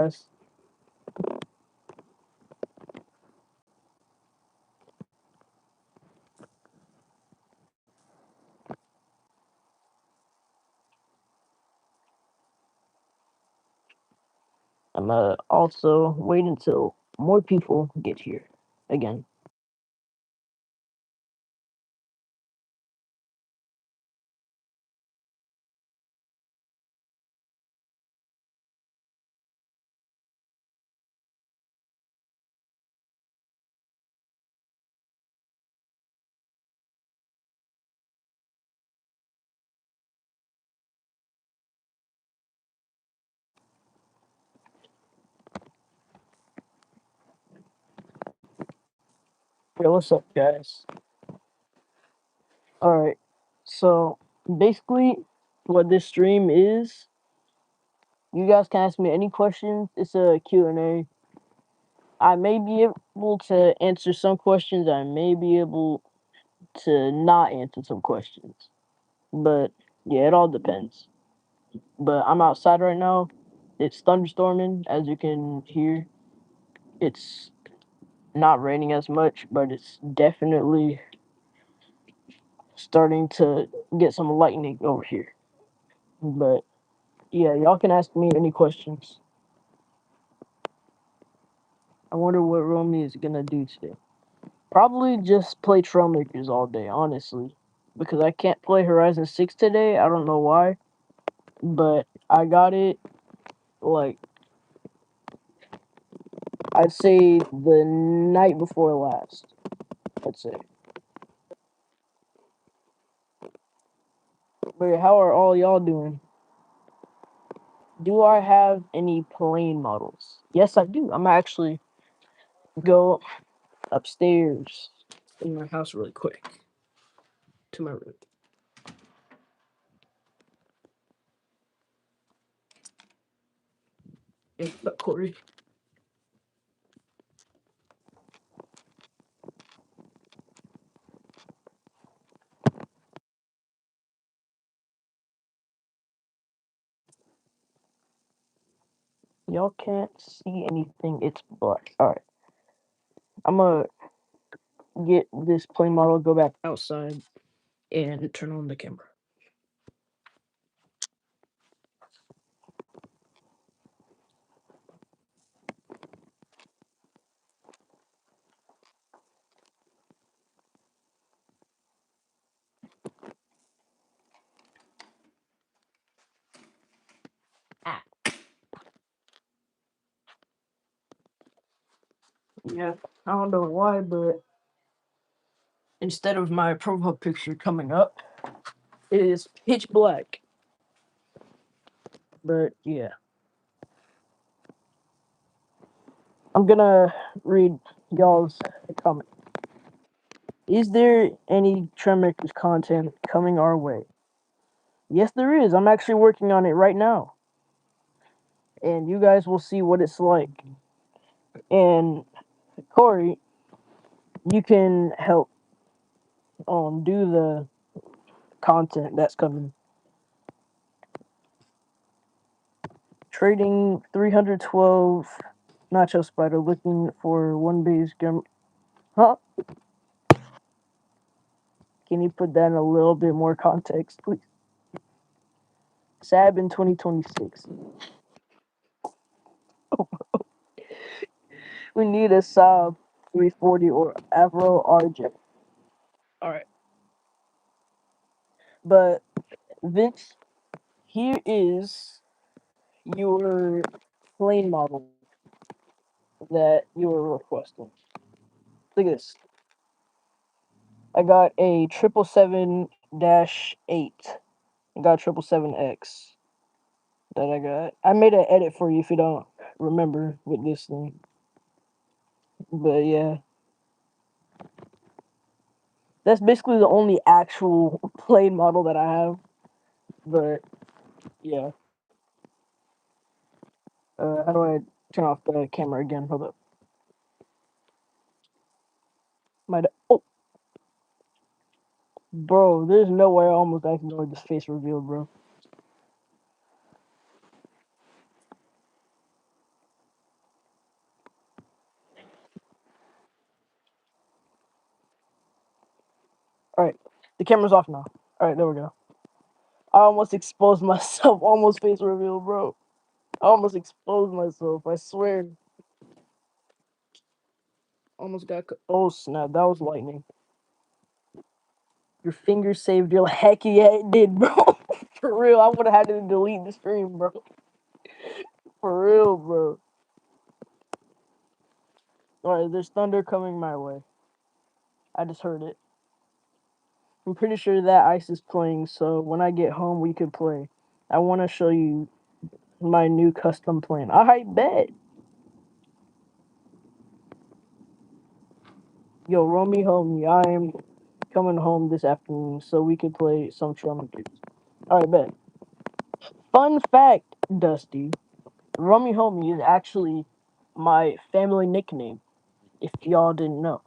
Yes. I'm also wait until more people get here again. Hey, what's up, guys? All right. So basically, what this stream is, you guys can ask me any questions. It's a Q&A. I may be able to answer some questions. I may be able to not answer some questions. But yeah, it all depends. But I'm outside right now. It's thunderstorming, as you can hear. It's not raining as much, but it's definitely starting to get some lightning over here. But yeah, y'all can ask me any questions. I wonder what Romey is gonna do today. Probably just play Trailmakers all day, honestly. Because I can't play Horizon 6 today. I don't know why. But I got it like I'd say the night before last. I'd say. But how are all y'all doing? Do I have any plane models? Yes, I do. I'm actually go upstairs in my house really quick to my room. Hey, what's up, Corey? Y'all can't see anything. It's black. All right. I'm gonna get this plane model, go back outside, and turn on the camera. Ah. Yeah, I don't know why, but instead of my profile picture coming up, it is pitch black. But yeah, I'm gonna read y'all's comment. Is there any Tremmakers content coming our way? Yes, there is. I'm actually working on it right now, and you guys will see what it's like. And Corey, you can help do the content that's coming. Trading 312 Nacho Spider looking for one base gem. Huh? Can you put that in a little bit more context, please? Sab in 2026. We need a Saab 340 or Avro RJ. All right. But Vince, here is your plane model that you were requesting. Look at this. I got a 777-8. I got 777X that I got. I made an edit for you if you don't remember with this thing. But yeah, that's basically the only actual plane model that I have. But yeah, how do I turn off the camera again? Hold up. Oh, bro, there's no way I almost accidentally just face revealed, bro. The camera's off now. All right, there we go. I almost exposed myself. Almost face reveal, bro. I almost exposed myself. I swear. Almost got. Oh snap! That was lightning. Your finger saved your. Heck yeah, it did, bro. For real, I would have had to delete the stream, bro. For real, bro. All right, there's thunder coming my way. I just heard it. I'm pretty sure that ice is playing, so when I get home, we could play. I want to show you my new custom plane. I bet. Yo, Romey, homie, I am coming home this afternoon so we could play some Trauma Games. Alright, bet. Fun fact, Dusty. Romey Homie is actually my family nickname, if y'all didn't know.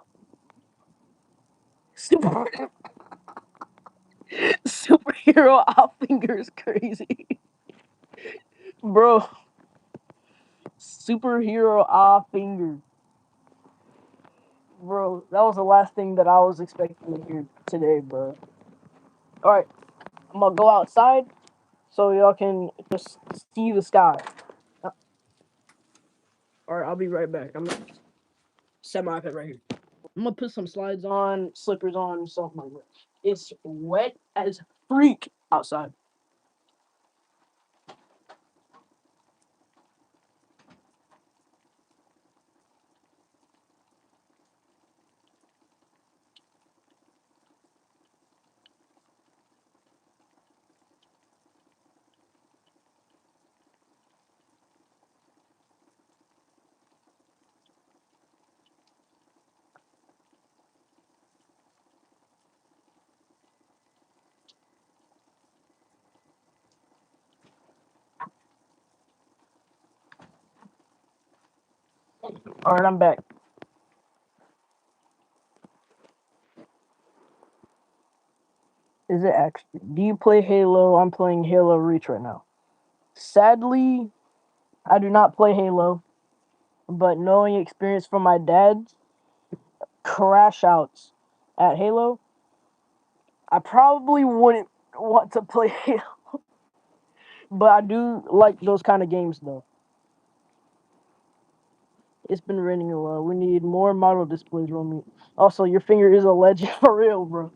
Super Superhero Off Finger is crazy. Bro. Superhero Off Finger. Bro, that was the last thing that I was expecting to hear today, bro. Alright, I'm gonna go outside so y'all can just see the sky. Alright, I'll be right back. I'm gonna set my iPad right here. I'm gonna put some slides on, slippers on, something like that. It's wet as freak outside. Alright, I'm back. Is it actually? Do you play Halo? I'm playing Halo Reach right now. Sadly, I do not play Halo, but knowing experience from my dad's crash outs at Halo, I probably wouldn't want to play Halo. But I do like those kind of games though. It's been raining a lot. We need more model displays, Romy. Also, your finger is a legend for real, bro.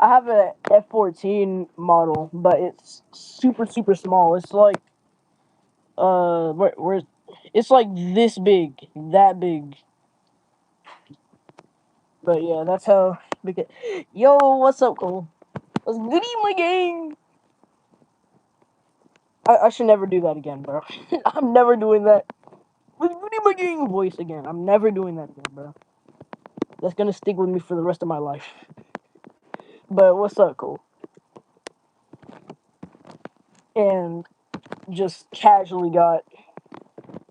I have a F14 model, but it's super small. It's like where it's like this big, that big. But yeah, that's how big it. Yo, what's up, Cole? What's good in my game? I should never do that again, bro. I'm never doing that. What's good in my game voice again. I'm never doing that again, bro. That's gonna stick with me for the rest of my life. But what's up, Cole? And just casually got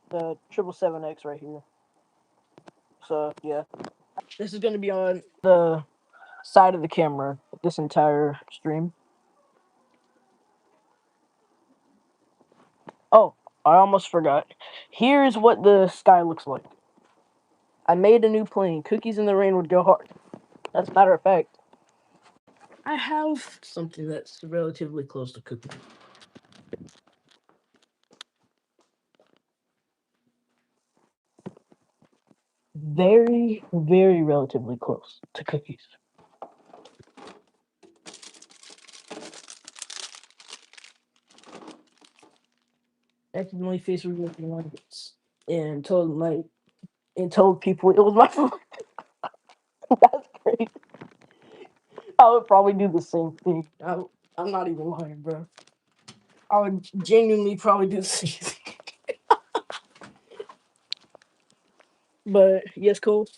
the 777X right here. So yeah, this is gonna be on the side of the camera this entire stream. Oh, I almost forgot. Here's what the sky looks like. I made a new plane. Cookies in the rain would go hard. As a matter of fact, I have something that's relatively close to cookies. Very relatively close to cookies. Accidentally face revealed nuggets and told people it was my fault. That's crazy. I would probably do the same thing. I'm not even lying, bro. I would genuinely probably do the same thing. But yes, Cole.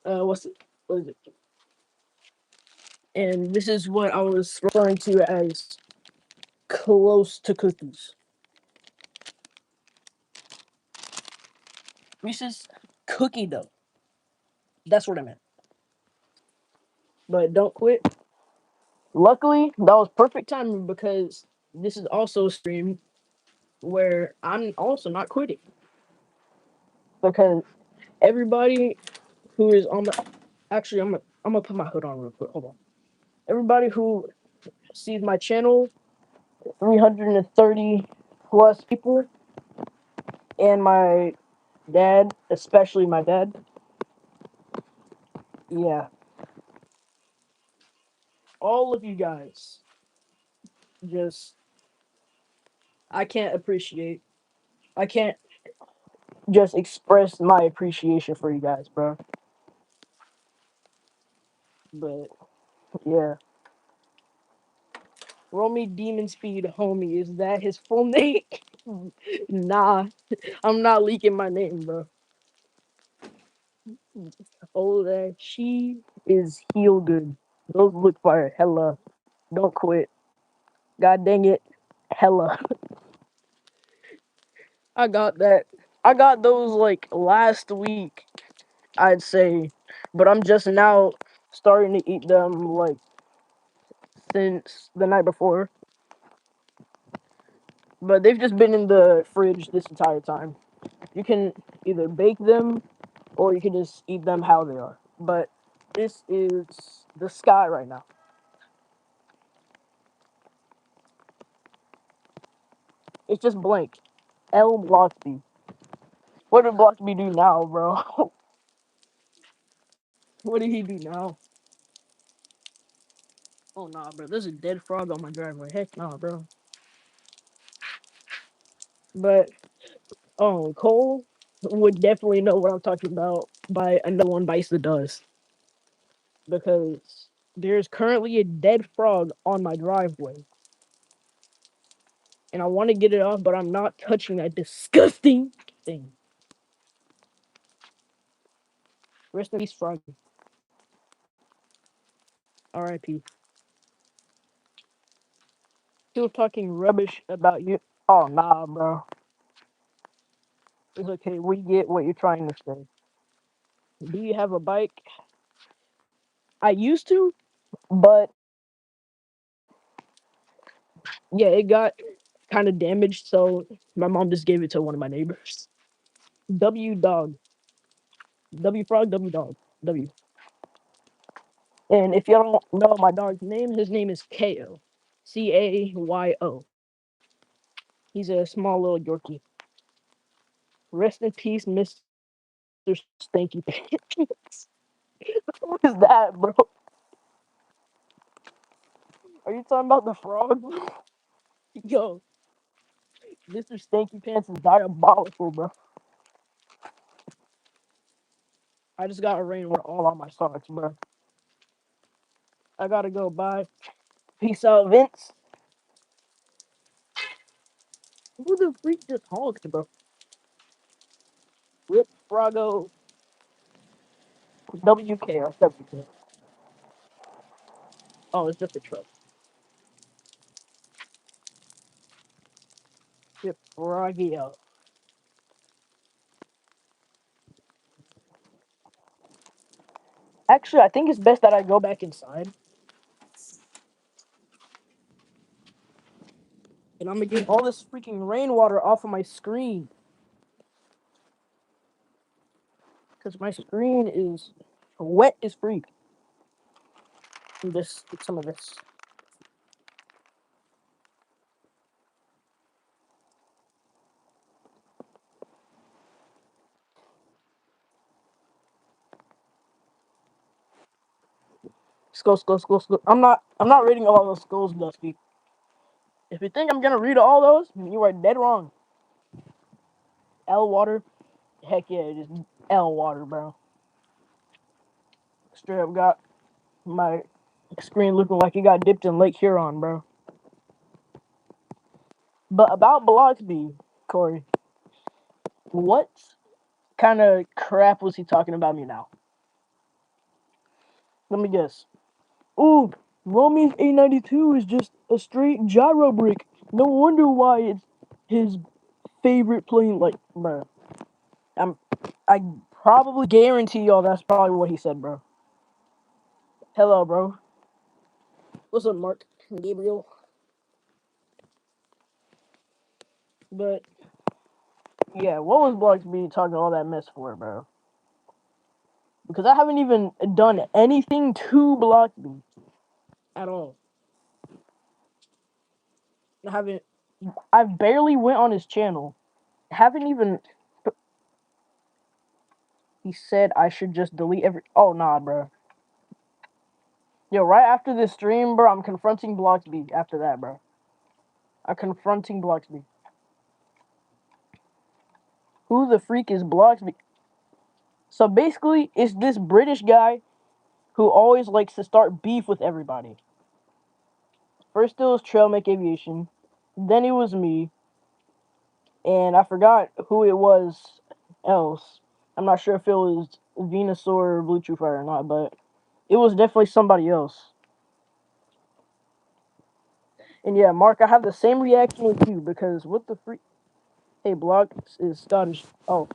What is it? And this is what I was referring to as close to cookies. Reese's cookie dough. That's what I meant. But don't quit. Luckily, that was perfect timing because this is also a stream where I'm also not quitting. Because everybody who is on the actually I'm gonna put my hood on real quick. Hold on. everybody who sees my channel, 330 plus people, and my dad, especially my dad. Yeah, all of you guys. Just I can't appreciate. I can't just express my appreciation for you guys, bro. But yeah, Romey Demon Speed Homie, is that his full name? Nah, I'm not leaking my name, bro. Oh, that she is heel good. Those look fire. Hella. Don't quit. God dang it. Hella. I got that. I got those like last week, I'd say. But I'm just now starting to eat them like since the night before. But they've just been in the fridge this entire time. You can either bake them or you can just eat them how they are. But this is the sky right now. It's just blank. L Blocksby. What did Blocksby do now, bro? What did he do now? Oh nah, bro. There's a dead frog on my driveway. Heck nah, bro. But Cole would definitely know what I'm talking about by another one bites the dust. Because there's currently a dead frog on my driveway. And I want to get it off, but I'm not touching that disgusting thing. Rest in peace, froggy. R.I.P. Still talking rubbish about you. Oh nah, bro. It's okay. We get what you're trying to say. Do you have a bike? I used to, but yeah, it got kind of damaged, so my mom just gave it to one of my neighbors. W dog. W frog, W dog. W. And if y'all don't know my dog's name, his name is Ko. Cayo. He's a small little Yorkie. Rest in peace, Mr. Stanky Pants. What is that, bro? Are you talking about the frog? Yo, Mr. Stanky Pants is diabolical, bro. I just got a rainwater all on my socks, bro. I gotta go. Bye. Peace out, Vince. Who the freak just honked, bro? Rip Froggo WK or WK. Oh, it's just a truck. Rip Froggy. Actually, I think it's best that I go back inside. And I'm gonna get all this freaking rainwater off of my screen. Because my screen is wet as freak. And just get some of this. Skull. I'm not reading all those skulls, Dusty. If you think I'm gonna read all those, you are dead wrong. L water. Heck yeah, just L water, bro. Straight up got my screen looking like it got dipped in Lake Huron, bro. But about Blocksby, Corey, what kind of crap was he talking about me now? Let me guess. Ooh, Romy's A92 is just a straight gyro brick. No wonder why it's his favorite plane. Like, bro, I probably guarantee y'all that's probably what he said, bro. Hello, bro. What's up, Mark? Gabriel. But yeah, what was Blocksby talking all that mess for, bro? Because I haven't even done anything to Blocksby. at all. I haven't. I barely went on his channel. Haven't even. He said I should just delete every. Oh nah, bro. Yo, right after this stream, bro, I'm confronting Bloxby. After that, bro, I'm confronting Bloxby. Who the freak is Bloxby? So basically, it's this British guy who always likes to start beef with everybody. First it was Trailmake Aviation, then it was me, and I forgot who it was else. I'm not sure if it was Venusaur or Blue True Fire or not, but it was definitely somebody else. And yeah, Mark, I have the same reaction with you because what the freak? Hey, Block is Scottish. Oh,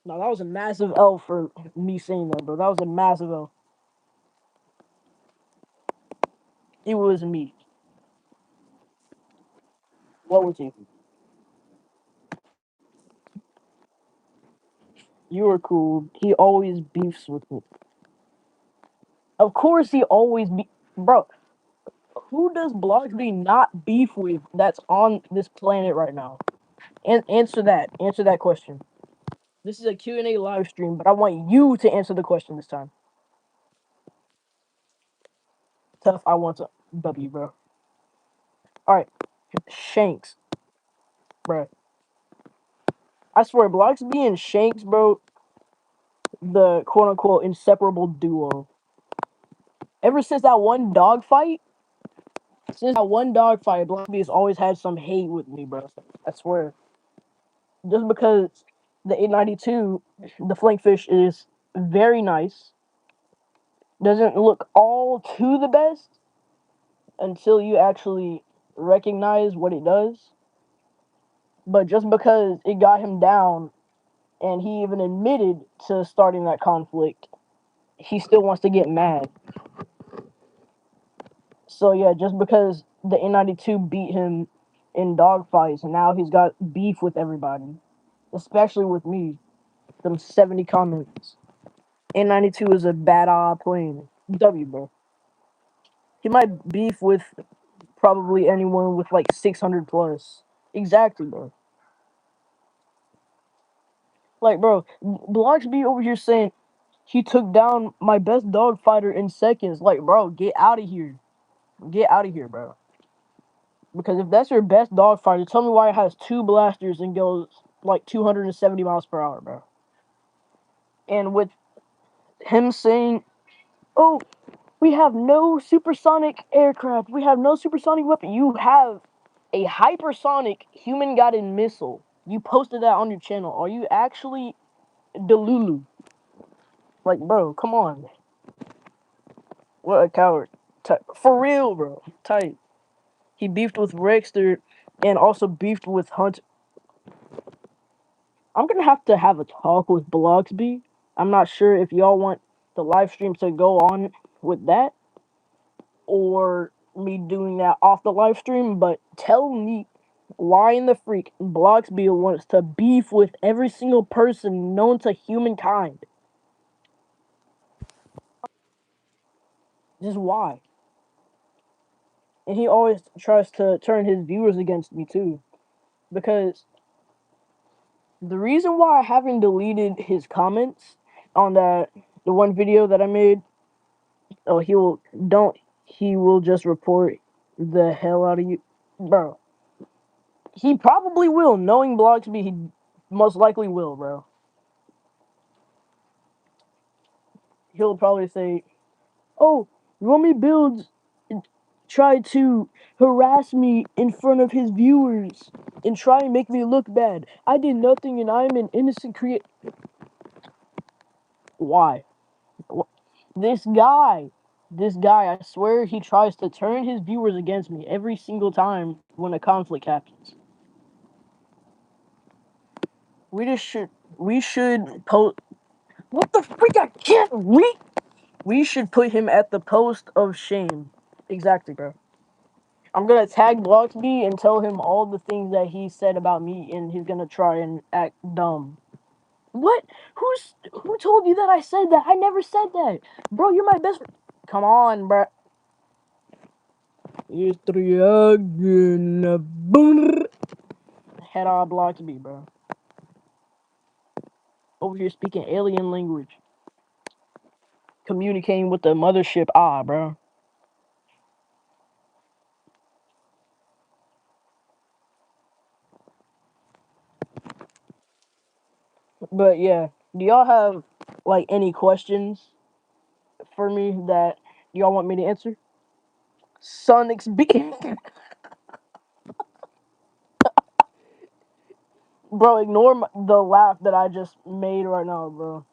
no, that was a massive L for me saying that, bro. That was a massive L. It was me. What was you? You were cool. He always beefs with me. Of course, he always bro. Who does Blogsby not beef with that's on this planet right now? And answer that. Answer that question. This is a Q&A live stream, but I want you to answer the question this time. Tough, I want to W, bro. All right, Shanks, bro. I swear, Blogsby and Shanks, bro, the quote-unquote inseparable duo. Ever since that one dog fight, Blogsby has always had some hate with me, bro. I swear. Just because the 892, the flankfish is very nice. Doesn't look all too the best until you actually recognize what it does. But just because it got him down and he even admitted to starting that conflict, he still wants to get mad. So yeah, just because the N92 beat him in dogfights, and now he's got beef with everybody, especially with me. Them 70 comments. N92 is a bad plane. W, bro. He might beef with probably anyone with like 600 plus. Exactly, bro. Like, bro, Bloxby over here saying he took down my best dog fighter in seconds. Like, bro, get out of here. Get out of here, bro. Because if that's your best dog fighter, tell me why it has 2 blasters and goes like 270 miles per hour, bro. And with him saying, oh, we have no supersonic aircraft. We have no supersonic weapon. You have a hypersonic human-guided missile. You posted that on your channel. Are you actually Delulu? Like, bro, come on. What a coward. For real, bro. Tight. He beefed with Rexter and also beefed with Hunt. I'm going to have a talk with Bloxby. I'm not sure if y'all want the live stream to go on with that or me doing that off the live stream, but tell me why in the freak Bloxby wants to beef with every single person known to humankind. Just why? And he always tries to turn his viewers against me too. Because the reason why I haven't deleted his comments on the one video that I made, oh he will just report the hell out of you. Bro. He probably will, knowing Bloxby, he most likely will, bro. He'll probably say, oh, Romey Builds tried to harass me in front of his viewers and try and make me look bad. I did nothing and I'm an innocent creator. Why? This guy, I swear he tries to turn his viewers against me every single time when a conflict happens. We should post. What the freak? I can't read. We should put him at the post of shame. Exactly, bro. I'm gonna tag Bloxby and tell him all the things that he said about me, and he's gonna try and act dumb. What? Who told you that I said that? I never said that, bro. You're my best. come on, bro. It's three again. Boom. Head on block to be, bro. Over here speaking alien language. Communicating with the mothership. Ah, bro. But yeah, do y'all have like any questions for me that y'all want me to answer? Sonic's B. Bro, ignore the laugh that I just made right now, bro.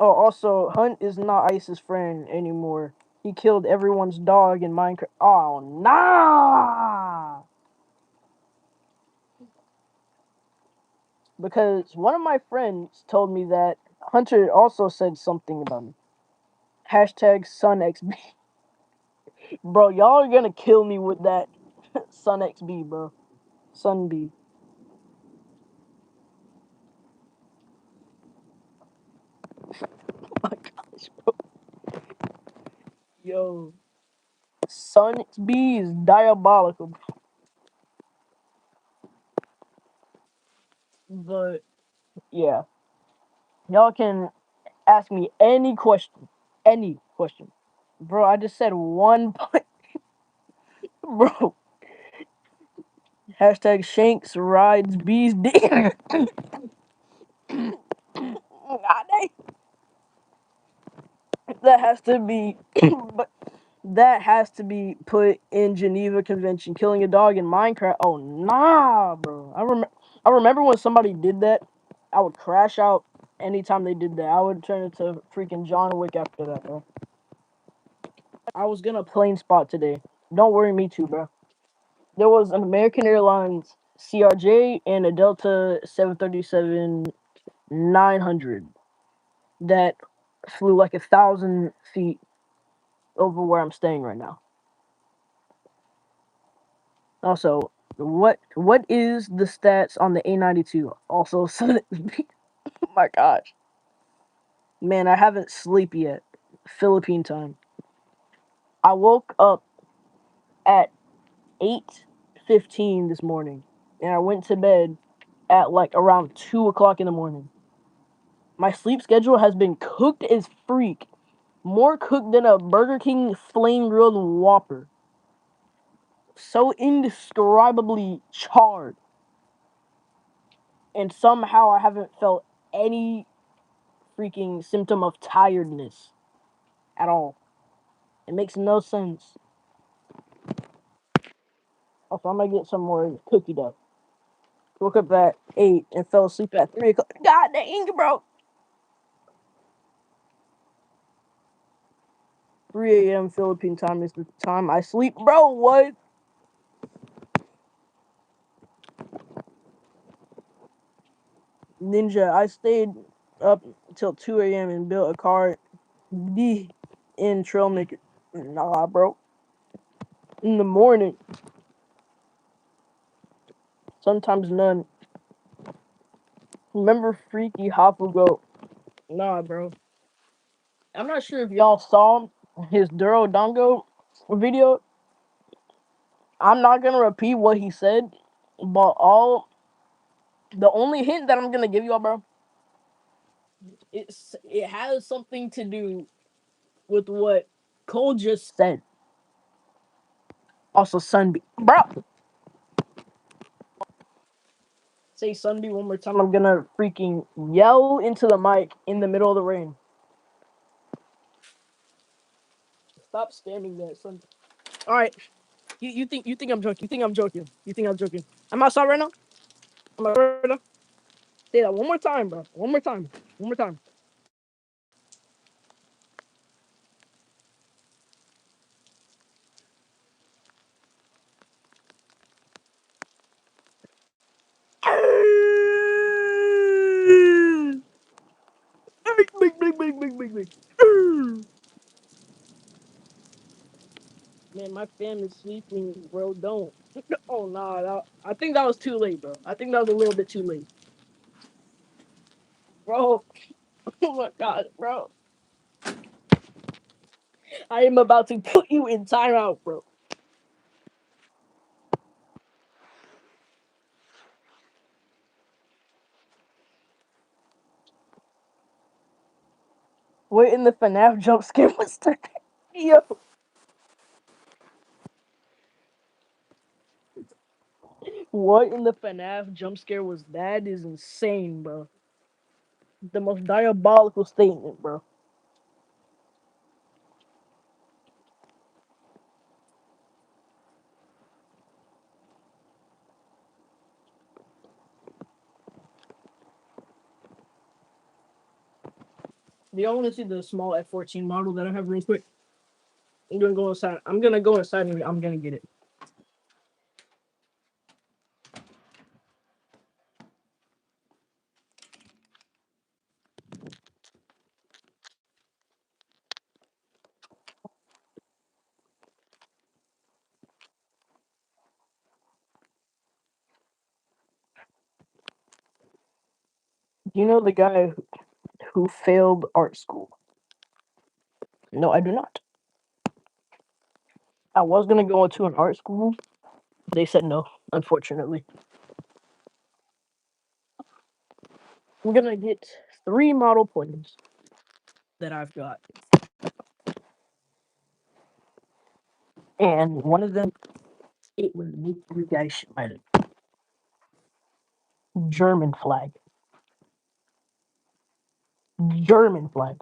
Oh, also, Hunt is not Ice's friend anymore. He killed everyone's dog in Minecraft. Oh, nah! Because one of my friends told me that Hunter also said something about me. Hashtag SunXB. Bro, y'all are gonna kill me with that SunXB, bro. Sunb. Oh my gosh, bro. Yo. SunXB is diabolical, but yeah. Y'all can ask me any question. Any question. Bro, I just said one point. Bro. Hashtag Shanks rides bees. That has to be, but that has to be put in Geneva Convention. Killing a dog in Minecraft. Oh nah, bro. I remember when somebody did that. I would crash out anytime they did that. I would turn into freaking John Wick after that, bro. I was gonna plane spot today. Don't worry, me too, bro. There was an American Airlines CRJ and a Delta 737 900 that flew like 1,000 feet over where I'm staying right now. Also, what is the stats on the A92? Also, oh my gosh, man, I haven't sleep yet. Philippine time. I woke up at 8:15 this morning, and I went to bed at like around 2 o'clock in the morning. My sleep schedule has been cooked as freak, more cooked than a Burger King flame grilled Whopper. So indescribably charred, and somehow I haven't felt any freaking symptom of tiredness at all. It makes no sense. Also, I'm gonna get some more cookie dough. Woke up at 8 and fell asleep at 3 o'clock. God dang, bro. 3 a.m. Philippine time is the time I sleep. Bro, what? Ninja, I stayed up until 2 a.m. and built a car in Trailmaker. Nah, bro. In the morning. Sometimes none. Remember Freaky Hafugo? Nah, bro. I'm not sure if y'all saw his Duro Dongo video. I'm not gonna repeat what he said, but all the only hint that I'm gonna give y'all, bro, it has something to do with what Cole just said. Also, Sunby, bro. Say Sunby one more time. I'm gonna freaking yell into the mic in the middle of the rain. Stop spamming that, son. All right, you think I'm joking? You think I'm joking? You think I'm joking? I'm outside right now. I'm outside right now. Say that one more time, bro. One more time. One more time. Man, my fan is sleeping, bro. Don't. Oh nah, I think that was too late, bro. I think that was a little bit too late, bro. Oh my god, bro. I am about to put you in timeout, bro. What in the FNAF jump scare was that? Yo, what in the FNAF jump scare was that? Is insane, bro. The most diabolical statement, bro. Do y'all want to see the small F-14 model that I have real quick? I'm gonna go inside. I'm gonna go inside and I'm gonna get it. Do you know the guy who failed art school? No, I do not. I was gonna go into an art school. They said no, unfortunately. I'm gonna get 3 model planes that I've got. And one of them, it was you guys should might have German flag. German flag.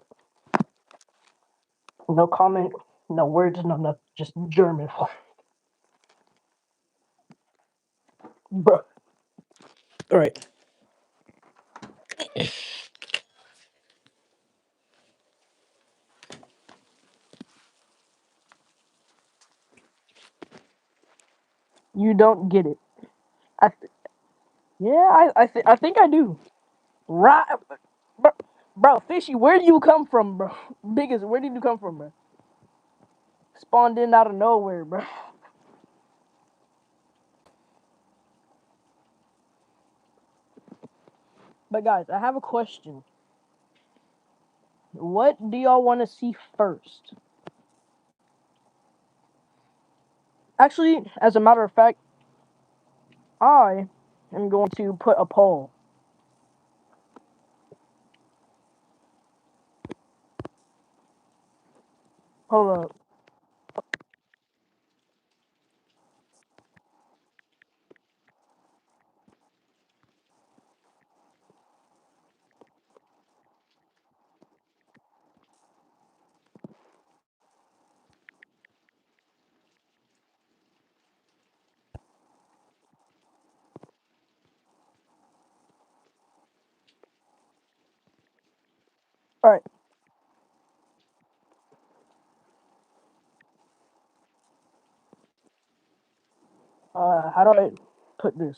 No comment, no words, no nothing. Just German flag. Bro. Alright. You don't get it. I yeah, I think I do. Right, bro, Fishy, where do you come from, bro? Biggest, where did you come from, bro? Spawned in out of nowhere, bro. But guys, I have a question. What do y'all want to see first? Actually, as a matter of fact, I am going to put a poll. Hold up. All right. How do I put this?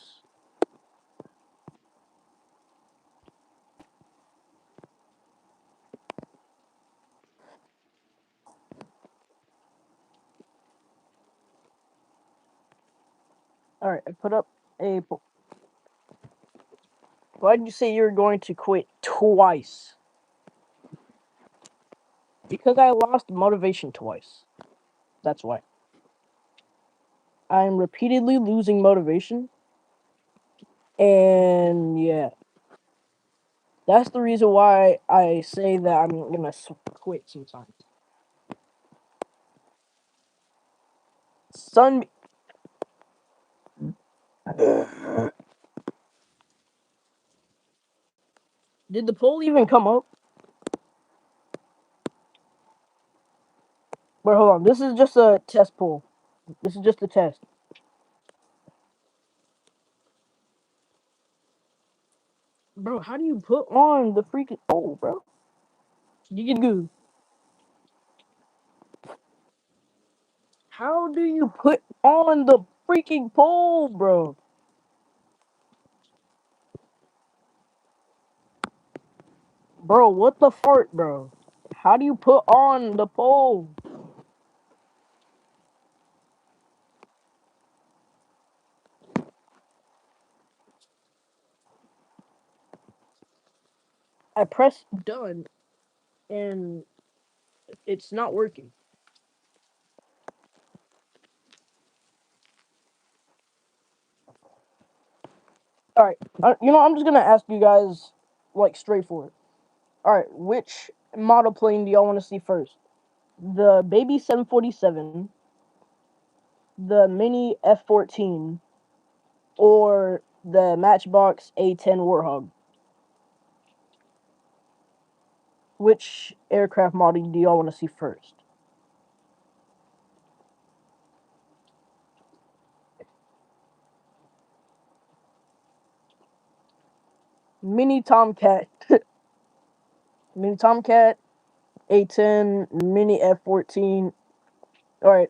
All right, I put up a. Why did you say you're going to quit twice? Because I lost motivation twice. That's why. I'm repeatedly losing motivation. And yeah, that's the reason why I say that I'm gonna quit sometimes. Sun. Did the poll even come up? Wait, hold on. This is just a test poll. This is just a test. Bro, how do you put on the freaking poll, bro? You get good. How do you put on the freaking poll, bro? Bro, what the fart, bro? How do you put on the poll? I press done and it's not working. All right. I'm just gonna ask you guys like straightforward. All right, which model plane do y'all want to see first? The baby 747, the mini F-14, or the Matchbox A-10 Warthog? Which aircraft model do y'all want to see first? Mini Tomcat, Mini Tomcat, A-10, Mini F-14. All right,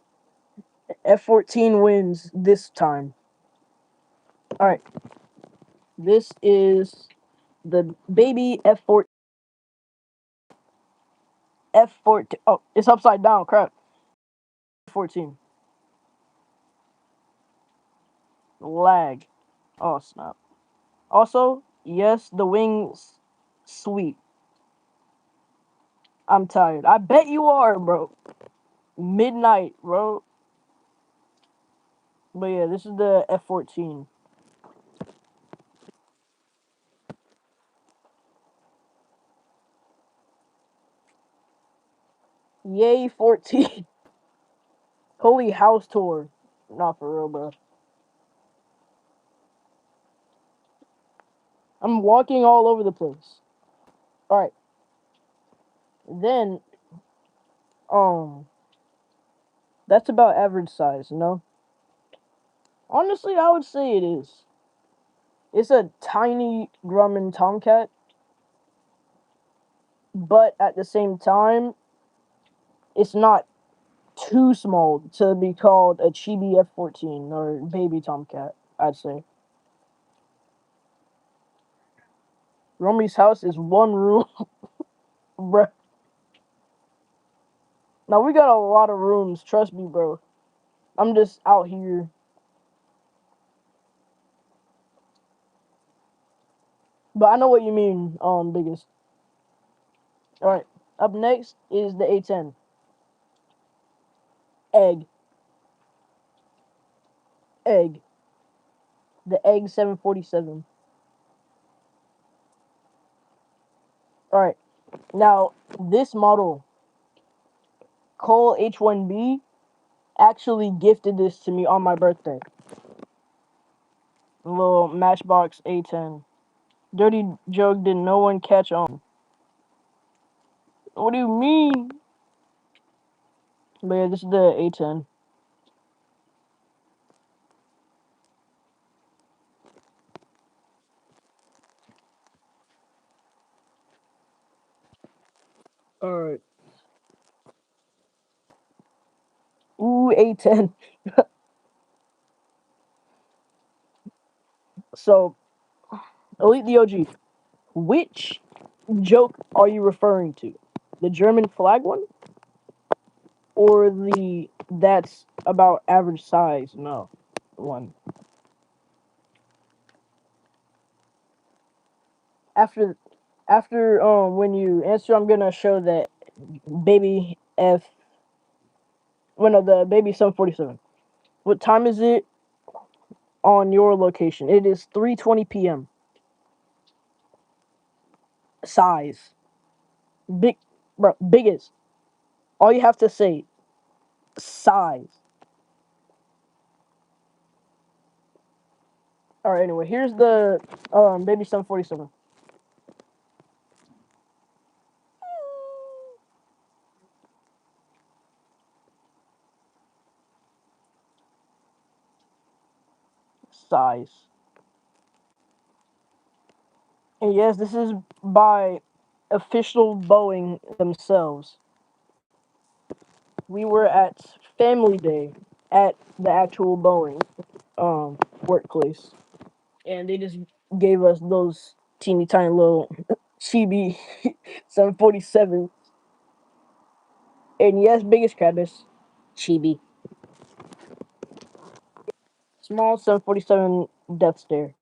F-14 wins this time. All right, this is the baby F-14. F-14. Oh, it's upside down. Crap. 14. Lag. Oh, snap. Also, yes, the wings sweet. I'm tired. I bet you are, bro. Midnight, bro. But yeah, this is the F-14. Yay, 14. Holy house tour. Not for real, bro. I'm walking all over the place. All right. Then, um, that's about average size, you know? Honestly, I would say it is. It's a tiny Grumman Tomcat, but at the same time, it's not too small to be called a chibi F-14 or baby Tomcat, I'd say. Romey's house is one room, bruh. Now we got a lot of rooms, trust me, bro. I'm just out here. But I know what you mean, biggest. Alright. Up next is the A10. Egg. Egg. The Egg 747. Alright. Now, this model, Cole H1B, actually gifted this to me on my birthday. A little Matchbox A10. Dirty joke, did no one catch on? What do you mean? But yeah, this is the A10. Alright. Ooh, A10. So, Elite the OG. Which joke are you referring to? The German flag one? Or the that's about average size? No. One. After when you answer, I'm gonna show that baby F one of the baby 747. What time is it on your location? It is 3:20 p.m. Size. Big, bro, biggest. All you have to say, size. All right. Anyway, here's the baby 747. Size. And yes, this is by official Boeing themselves. We were at Family Day at the actual Boeing workplace, and they just gave us those teeny tiny little chibi 747. And yes, biggest Kratos, chibi. Small 747 Death Stare.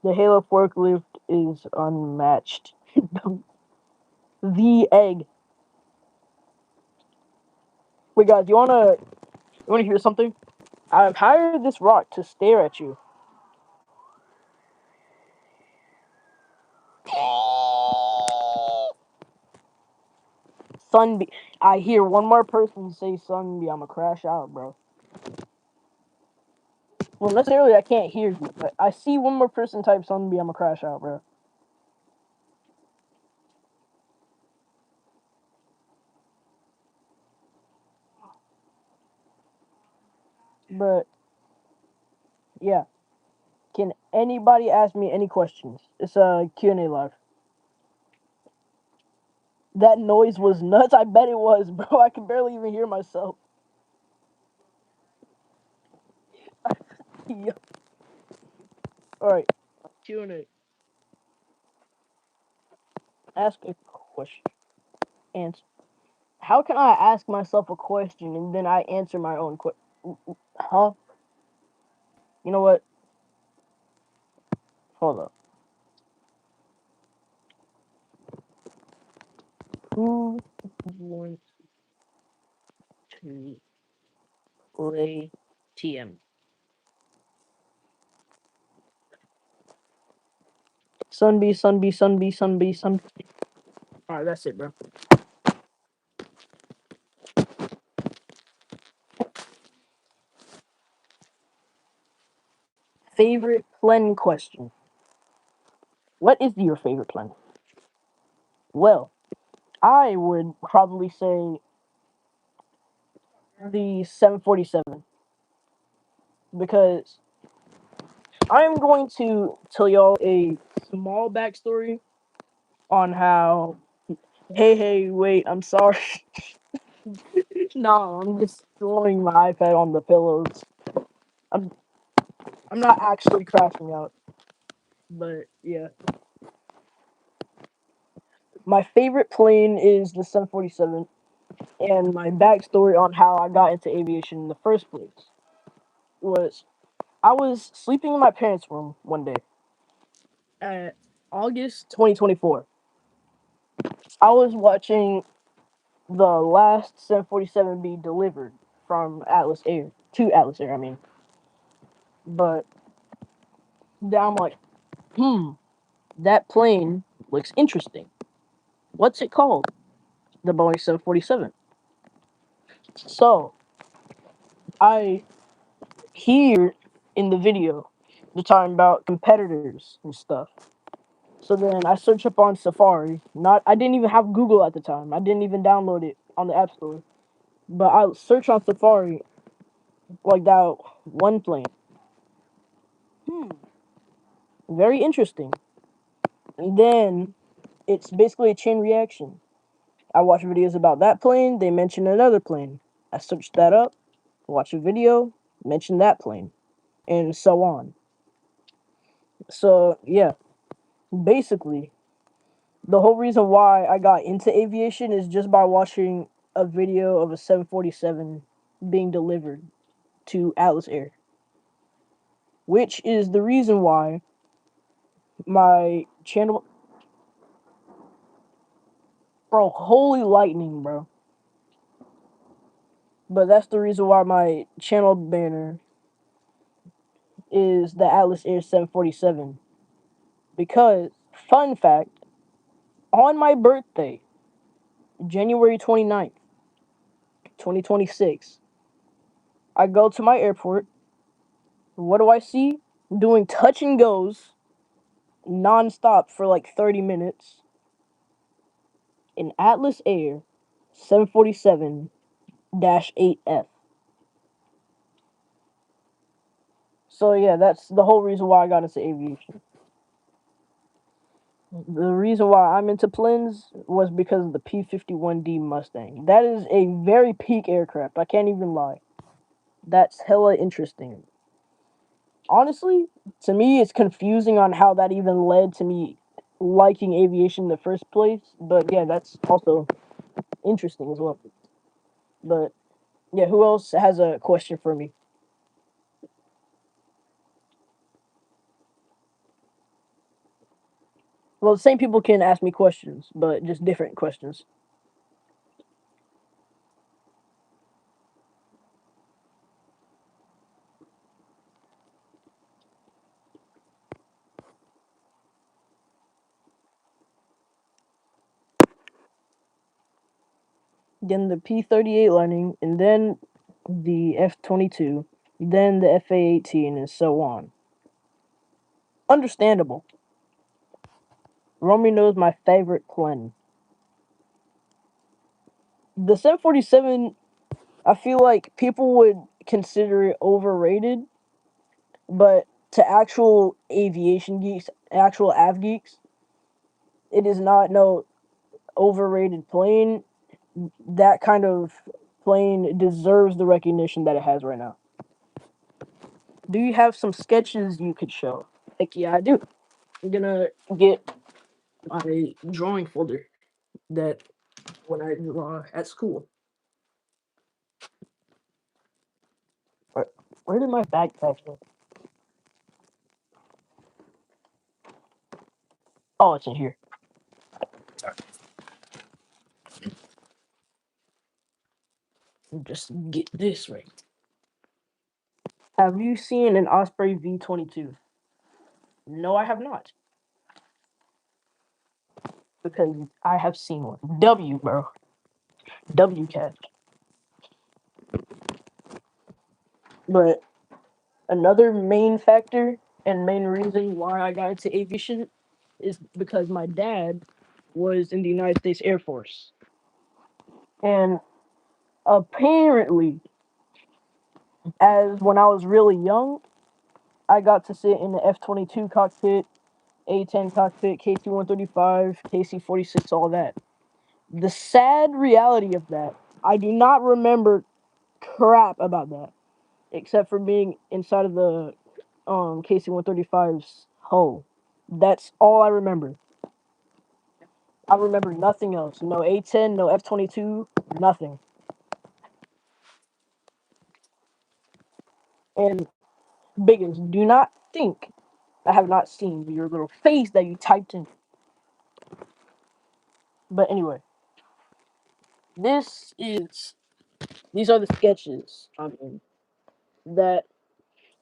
The Halo forklift is unmatched. The egg. Wait, guys, you wanna hear something? I've hired this rock to stare at you. Sunbee. I hear one more person say Sunbee, I'ma crash out, bro. Well, necessarily I can't hear you, but I see one more person type Sunbee, I'ma crash out, bro. But yeah, can anybody ask me any questions? It's a Q&A live. That noise was nuts. I bet it was, bro. I can barely even hear myself. Yeah. All right, Q&A. Ask a question. Answer. How can I ask myself a question and then I answer my own question? Huh? You know what? Hold up. Who wants to play TM? Sunbee, Sunbee, Sunbee, Sunbee, Sunbee. All right, that's it, bro. Favorite plen question. What is your favorite plen? Well, I would probably say the 747 because I'm going to tell y'all a small backstory on how. Hey, wait, I'm sorry. No, I'm just throwing my iPad on the pillows. I'm I'm not actually crashing out, but yeah. My favorite plane is the 747, and my backstory on how I got into aviation in the first place was I was sleeping in my parents' room one day at August 2024. I was watching the last 747 be delivered from Atlas Air to Atlas Air, I mean. But then I'm like, that plane looks interesting. What's it called? The Boeing 747. So I hear in the video they're talking about competitors and stuff. So then I search up on Safari. Not I didn't even have Google at the time. I didn't even download it on the App Store. But I search on Safari like that one plane. Hmm, very interesting. And then it's basically a chain reaction. I watch videos about that plane, they mention another plane. I search that up, watch a video, mention that plane, and so on. So, yeah, basically, the whole reason why I got into aviation is just by watching a video of a 747 being delivered to Atlas Air, which is the reason why my channel. Bro, holy lightning, bro. But that's the reason why my channel banner is the Atlas Air 747. Because, fun fact, on my birthday, January 29th, 2026, I go to my airport. What do I see? Doing touch and goes non-stop for like 30 minutes. An Atlas Air 747-8F. So yeah, that's the whole reason why I got into aviation. The reason why I'm into planes was because of the P-51D Mustang. That is a very peak aircraft. I can't even lie. That's hella interesting. Honestly, to me, it's confusing on how that even led to me liking aviation in the first place. But yeah, that's also interesting as well. But yeah, who else has a question for me? Well, the same people can ask me questions, but just different questions. then the P-38 lining, and then the F-22, then the FA-18, and so on. Understandable. Romey knows my favorite plane. The 747, I feel like people would consider it overrated, but to actual aviation geeks, actual av geeks, it is not no overrated plane. That kind of plane deserves the recognition that it has right now. Do you have some sketches you could show? Heck yeah, I do. I'm gonna get my drawing folder that when I draw at school. Where did my backpack go? Oh, it's in here. Just get this right. Have you seen an Osprey V-22? No, I have not. Because I have seen one. W, bro. W catch. But another main factor and main reason why I got into aviation is because my dad was in the United States Air Force. And apparently, as when I was really young, I got to sit in the F-22 cockpit, A-10 cockpit, KC-135, KC-46, all that. The sad reality of that, I do not remember crap about that, except for being inside of the KC-135's hull. That's all I remember. I remember nothing else. No A-10, no F-22, nothing. And biggest, do not think I have not seen your little face that you typed in. But anyway, this is these are the sketches that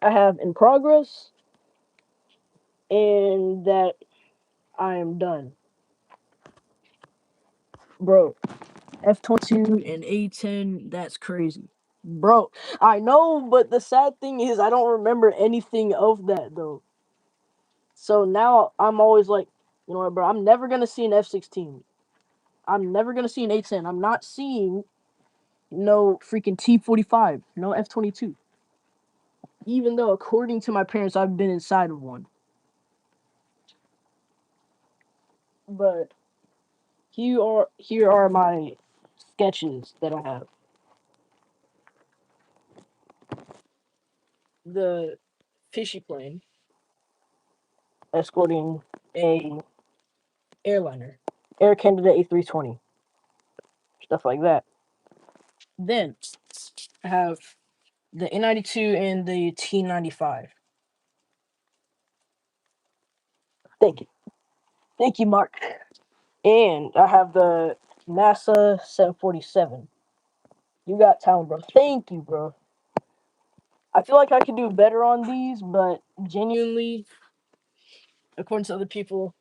I have in progress and that I am done. Bro, F-22 and A-10, that's crazy. Bro, I know, but the sad thing is I don't remember anything of that though. So now I'm always like, you know what, bro, I'm never gonna see an F-16. I'm never gonna see an A-10. I'm not seeing no freaking T-45, no F-22. Even though, according to my parents, I've been inside of one. But here are my sketches that I have. The fishy plane escorting a airliner, Air Canada A320, stuff like that. Then I have the N92 and the T95. Thank you, Mark. And I have the NASA 747. You got talent, bro. Thank you, bro. I feel like I could do better on these, but genuinely, according to other people,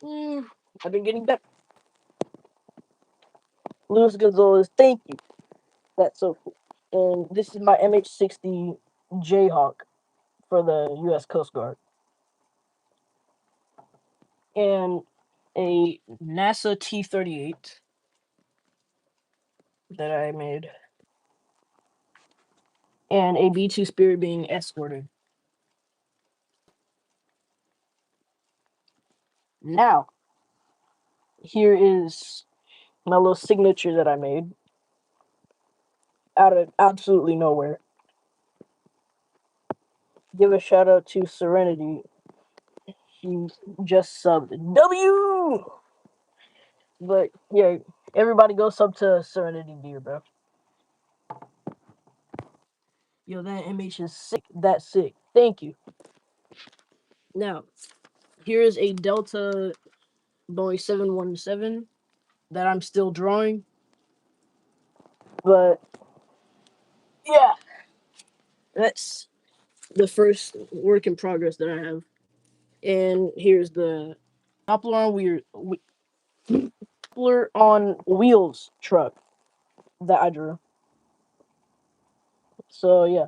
I've been getting better. Luis Gonzalez, thank you. That's so cool. And this is my MH-60 Jayhawk for the U.S. Coast Guard. And a NASA T-38 that I made. And a B-2 Spirit being escorted. Now, here is my little signature that I made out of absolutely nowhere. Give a shout out to Serenity. She just subbed. W! But yeah, everybody go sub to Serenity Deer, bro. Yo, that MH is sick. That's sick. Thank you. Now, here is a Delta Boeing 717 that I'm still drawing. But yeah, that's the first work in progress that I have. And here's the Doppler. muffler on wheels truck that I drew. So yeah.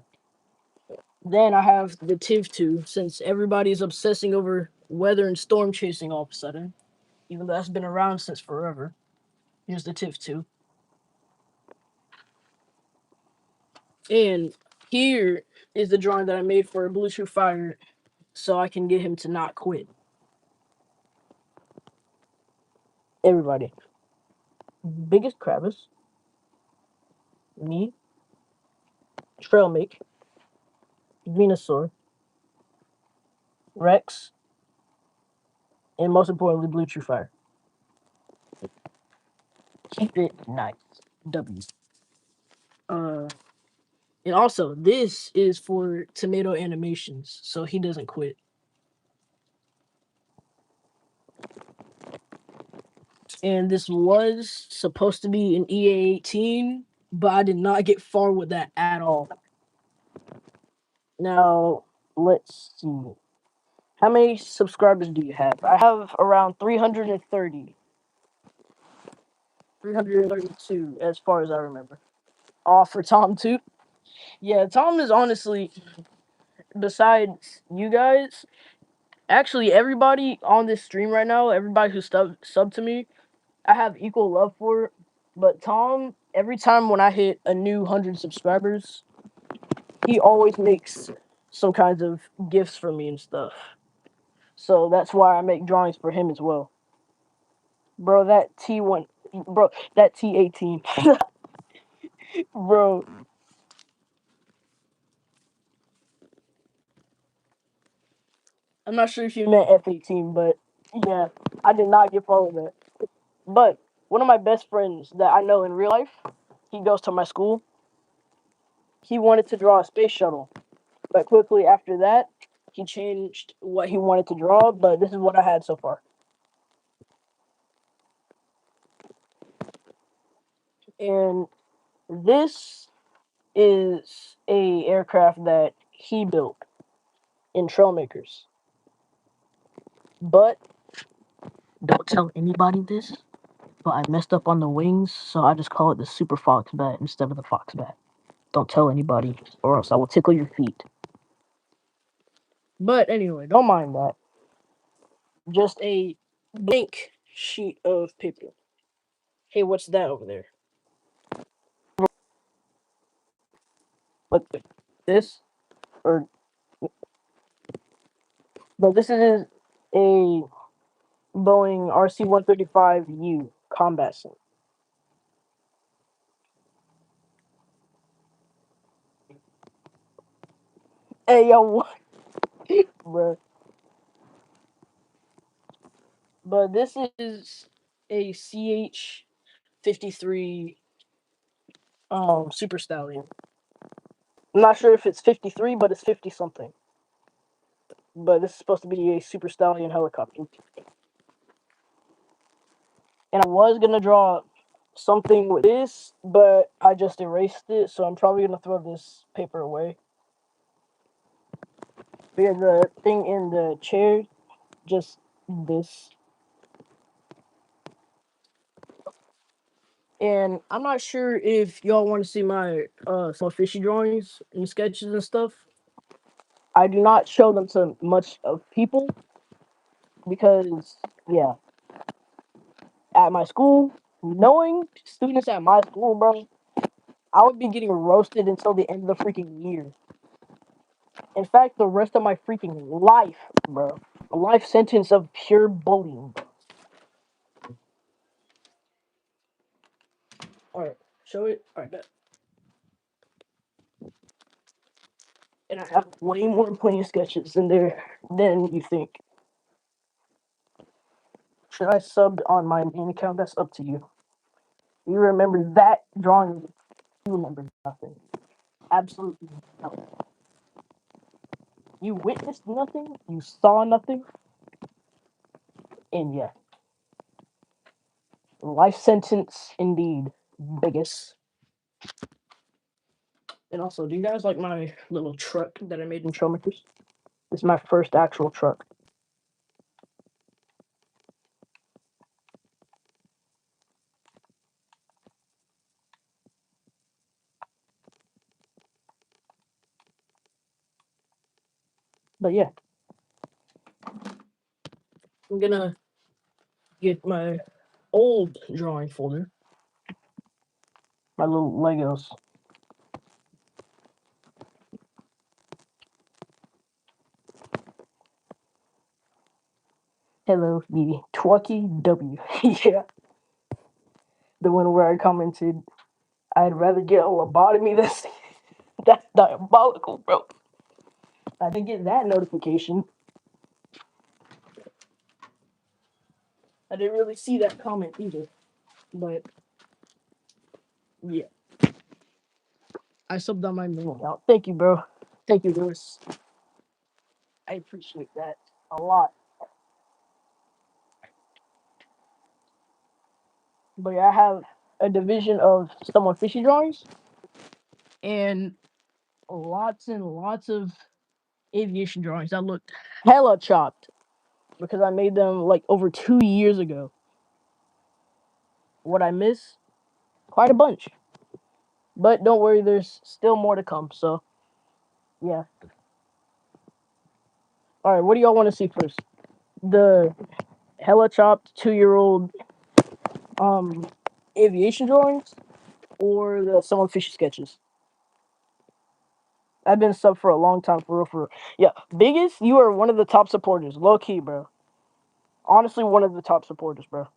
Then I have the Tiv 2, since everybody's obsessing over weather and storm chasing all of a sudden, even though that's been around since forever. Here's the Tiv 2. And here is the drawing that I made for Bluetooth Fire so I can get him to not quit. Everybody. Biggest crevice. Me. Trail Make. Venusaur. Rex. And most importantly, Bluetooth Fire. Keep it nice. W. Uh, and also, this is for Tomato Animations, so he doesn't quit. And this was supposed to be an EA18, but I did not get far with that at all. Now, let's see. How many subscribers do you have? I have around 330. 332, as far as I remember. All for Tom, too? Yeah, Tom is honestly, besides you guys, actually everybody on this stream right now, everybody who sub to me, I have equal love for. But Tom, every time when I hit a new 100 subscribers, he always makes some kinds of gifts for me and stuff. So that's why I make drawings for him as well. Bro, that T1, bro, that T18. Bro, I'm not sure if you meant F18, but yeah, I did not get far with that. But one of my best friends that I know in real life, he goes to my school. He wanted to draw a space shuttle, but quickly after that, he changed what he wanted to draw. But this is what I had so far. And this is a aircraft that he built in Trailmakers. But don't tell anybody this. But I messed up on the wings, so I just call it the Super Fox Bat instead of the Fox Bat. Don't tell anybody, or else I will tickle your feet. But anyway, don't mind that. Just a blank sheet of paper. Hey, what's that over there? What this? Or no, this is a Boeing RC-135U combat sim. Hey yo, what, bruh? But this is a CH-53 Super Stallion. I'm not sure if it's 53, but it's 50 something. But this is supposed to be a Super Stallion helicopter. And I was gonna draw something with this, but I just erased it, so I'm probably gonna throw this paper away. Because the thing in the chair, just this. And I'm not sure if y'all want to see my small fishy drawings and sketches and stuff. I do not show them to much of people because, yeah, at my school, knowing students at my school, bro, I would be getting roasted until the end of the freaking year. In fact, the rest of my freaking life, bro. A life sentence of pure bullying. Alright, show it. Alright, bet. And I have way more plain sketches in there than you think. Should I sub on my main account? That's up to you. You remember that drawing, you remember nothing. Absolutely nothing. You witnessed nothing, you saw nothing, and yeah. Life sentence indeed, biggest. And also, do you guys like my little truck that I made in Showmakers? It's my first actual truck. But yeah, I'm gonna get my old drawing folder, my little Legos. Hello, the Twacky W. Yeah, the one where I commented, I'd rather get a lobotomy than that's diabolical, bro. I didn't get that notification. I didn't really see that comment either. But yeah, I subbed on my main account. Thank you, bro. Thank you, Lewis. I appreciate that a lot. But yeah, I have a division of someone fishy drawings and lots and lots of aviation drawings that looked hella chopped because I made them like over 2 years ago. What I miss? Quite a bunch. But don't worry, there's still more to come. So yeah. All right, what do y'all want to see first? The hella chopped 2-year-old um aviation drawings or the someone fishy sketches? I've been sub for a long time, for real, for real. Yeah, biggest, you are one of the top supporters, low key, bro. Honestly, one of the top supporters, bro.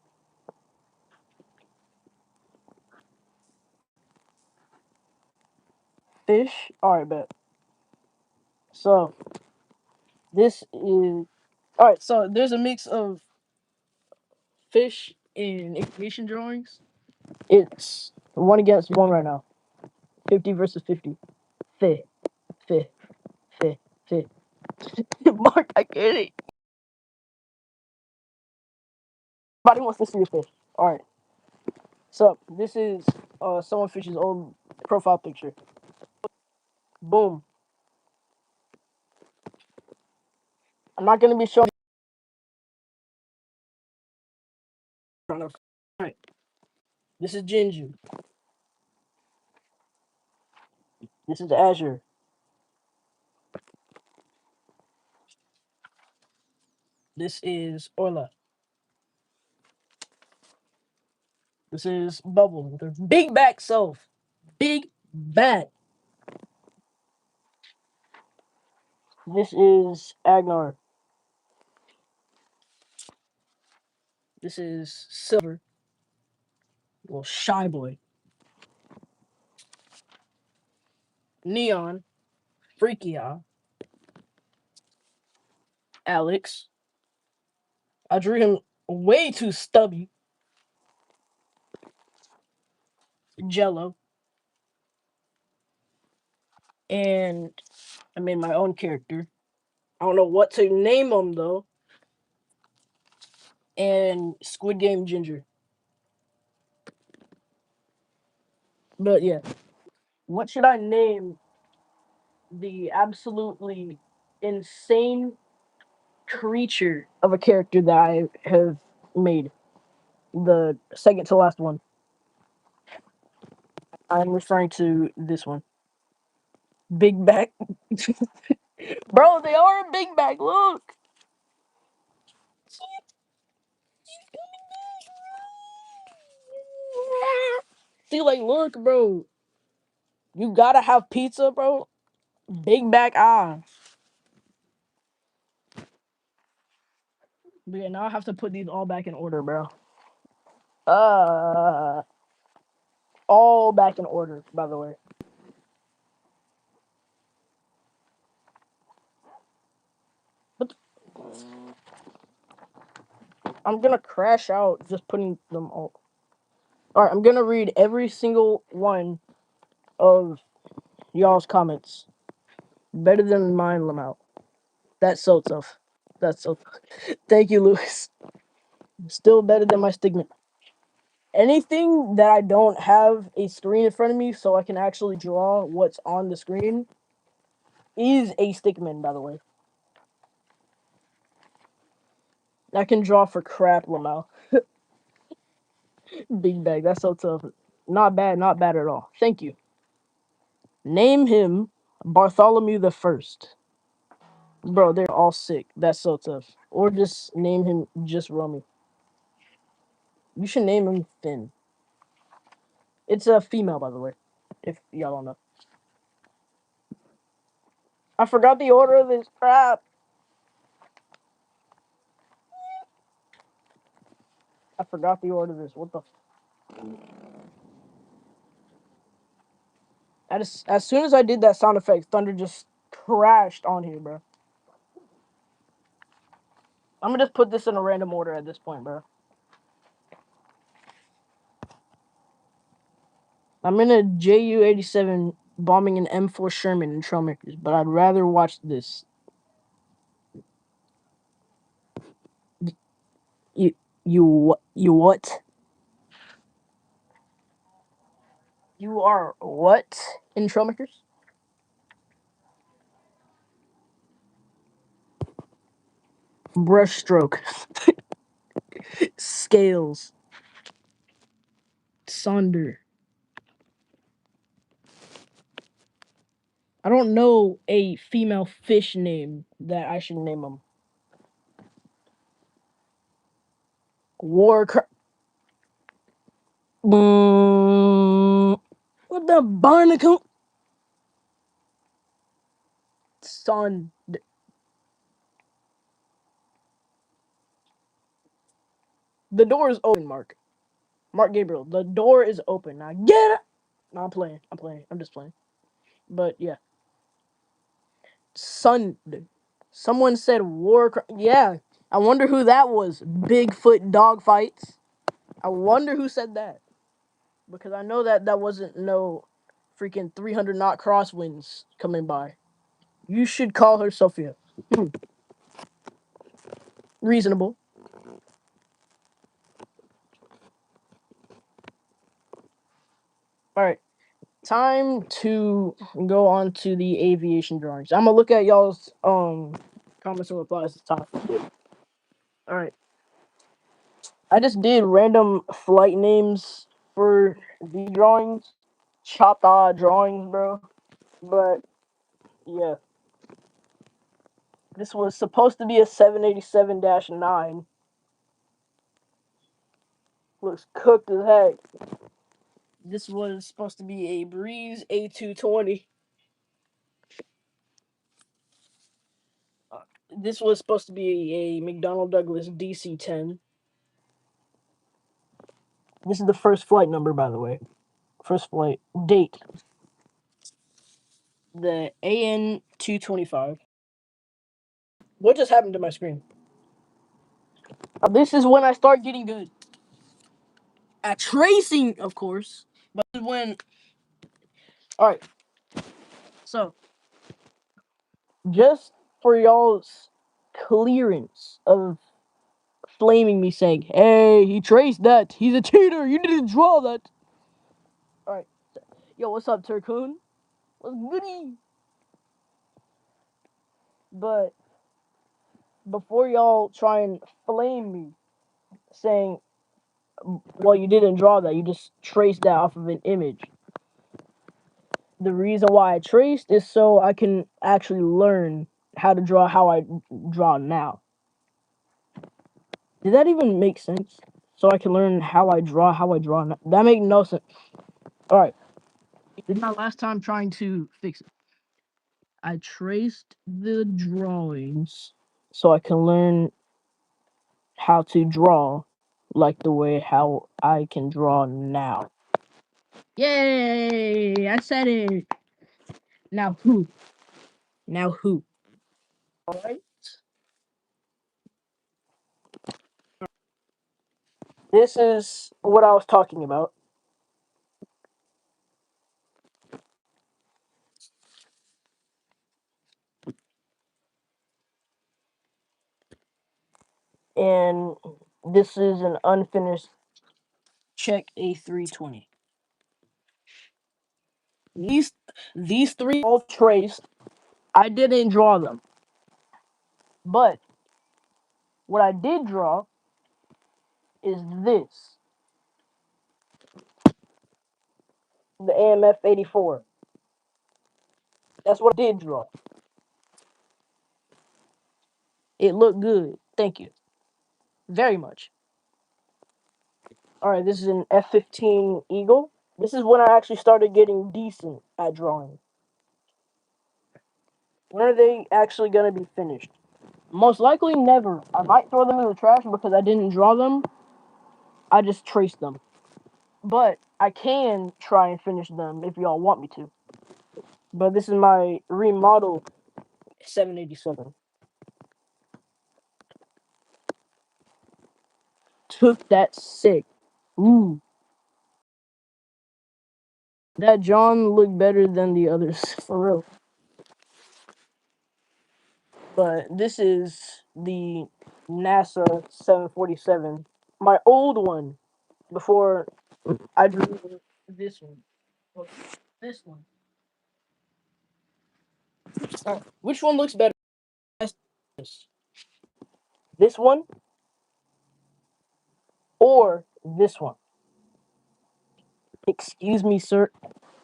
Fish, all right, bet. So this is all right. So there's a mix of fish and aviation drawings. It's one against one right now. 50 versus 50. Fit, fit, fit, fit. Mark, I get it. Nobody wants to see your fish. All right. So this is someone fish's old profile picture. Boom. I'm not gonna be showing. All right. This is Jinju. This is Azure. This is Orla. This is Bubble with her big back self. Big back. This is Agnar. This is Silver. Little shy boy. Neon. Freakia. Alex. I drew him way too stubby. Jello. And I made my own character. I don't know what to name him though. And Squid Game Ginger. But yeah. What should I name the absolutely insane creature of a character that I have made? The second to last one. I'm referring to this one. Big back. Bro, they are a big back. Look. See, like, look, bro. You gotta have pizza, bro. Big back eye. But yeah, now I have to put these all back in order, bro. Uh, all back in order, by the way. But I'm gonna crash out just putting them all. All right, I'm gonna read every single one of y'all's comments. Better than mine, Lamau. That's so tough. That's so tough. Thank you, Lewis. Still better than my stigma. Anything that I don't have a screen in front of me so I can actually draw what's on the screen is a stickman, by the way. I can draw for crap, Lamau. Big bag, that's so tough. Not bad, not bad at all. Thank you. Name him Bartholomew the First. Bro, they're all sick. That's so tough. Or just name him just Romey. You should name him Finn. It's a female, by the way. If y'all don't know. I forgot the order of this crap. I forgot the order of this. What the? As soon as I did that sound effect, thunder just crashed on here, bro. I'm gonna just put this in a random order at this point, bro. I'm in a Ju-87 bombing an M4 Sherman in Trailmakers, but I'd rather watch this. You you what? You are what in Trailmakers? Brushstroke, scales, sonder. I don't know a female fish name that I should name them. War. What the barnacle? Son. The door is open, Mark. Mark Gabriel. The door is open. Now get it. No, I'm playing. I'm playing. I'm just playing. But yeah. Son. Someone said war. Yeah. I wonder who that was. Bigfoot dog fights. I wonder who said that. Because I know that that wasn't no freaking 300 knot crosswinds coming by. You should call her Sophia. Reasonable. All right. Time to go on to the aviation drawings. I'm gonna look at y'all's comments and replies this time. All right. I just did random flight names for the drawings. Chata drawings, bro. But yeah. This was supposed to be a 787-9. Looks cooked as heck. This was supposed to be a Breeze A220. This was supposed to be a McDonnell Douglas DC-10. This is the first flight number, by the way. First flight date. The AN-225. What just happened to my screen? This is when I start getting good at tracing, of course. But when, all right. So just for y'all's clearance of flaming me saying, "Hey, he traced that. He's a cheater. You didn't draw that." All right. Yo, what's up, Turcoon? What's goody? But before y'all try and flame me saying, well, you didn't draw that, you just traced that off of an image. The reason why I traced is so I can actually learn how to draw how I draw now. Did that even make sense? So I can learn how I draw now. That made no sense. All right. This is my last time trying to fix it. I traced the drawings so I can learn how to draw like the way how I can draw now. Yay! I said it. Now who? Now who? All right. This is what I was talking about. And this is an unfinished check A320. These these three all traced. I didn't draw them. But what I did draw is this. The AMF 84. That's what I did draw. It looked good. Thank you very much. All right, this is an F-15 Eagle. This is when I actually started getting decent at drawing. When are they actually going to be finished? Most likely never. I might throw them in the trash because I didn't draw them. I just traced them. But I can try and finish them if y'all want me to. But this is my remodel 787. Took that sick. Ooh. That John looked better than the others, for real. But this is the NASA 747. My old one before I drew this one. Well, this one. Which one looks better? This one or this one? Excuse me, sir.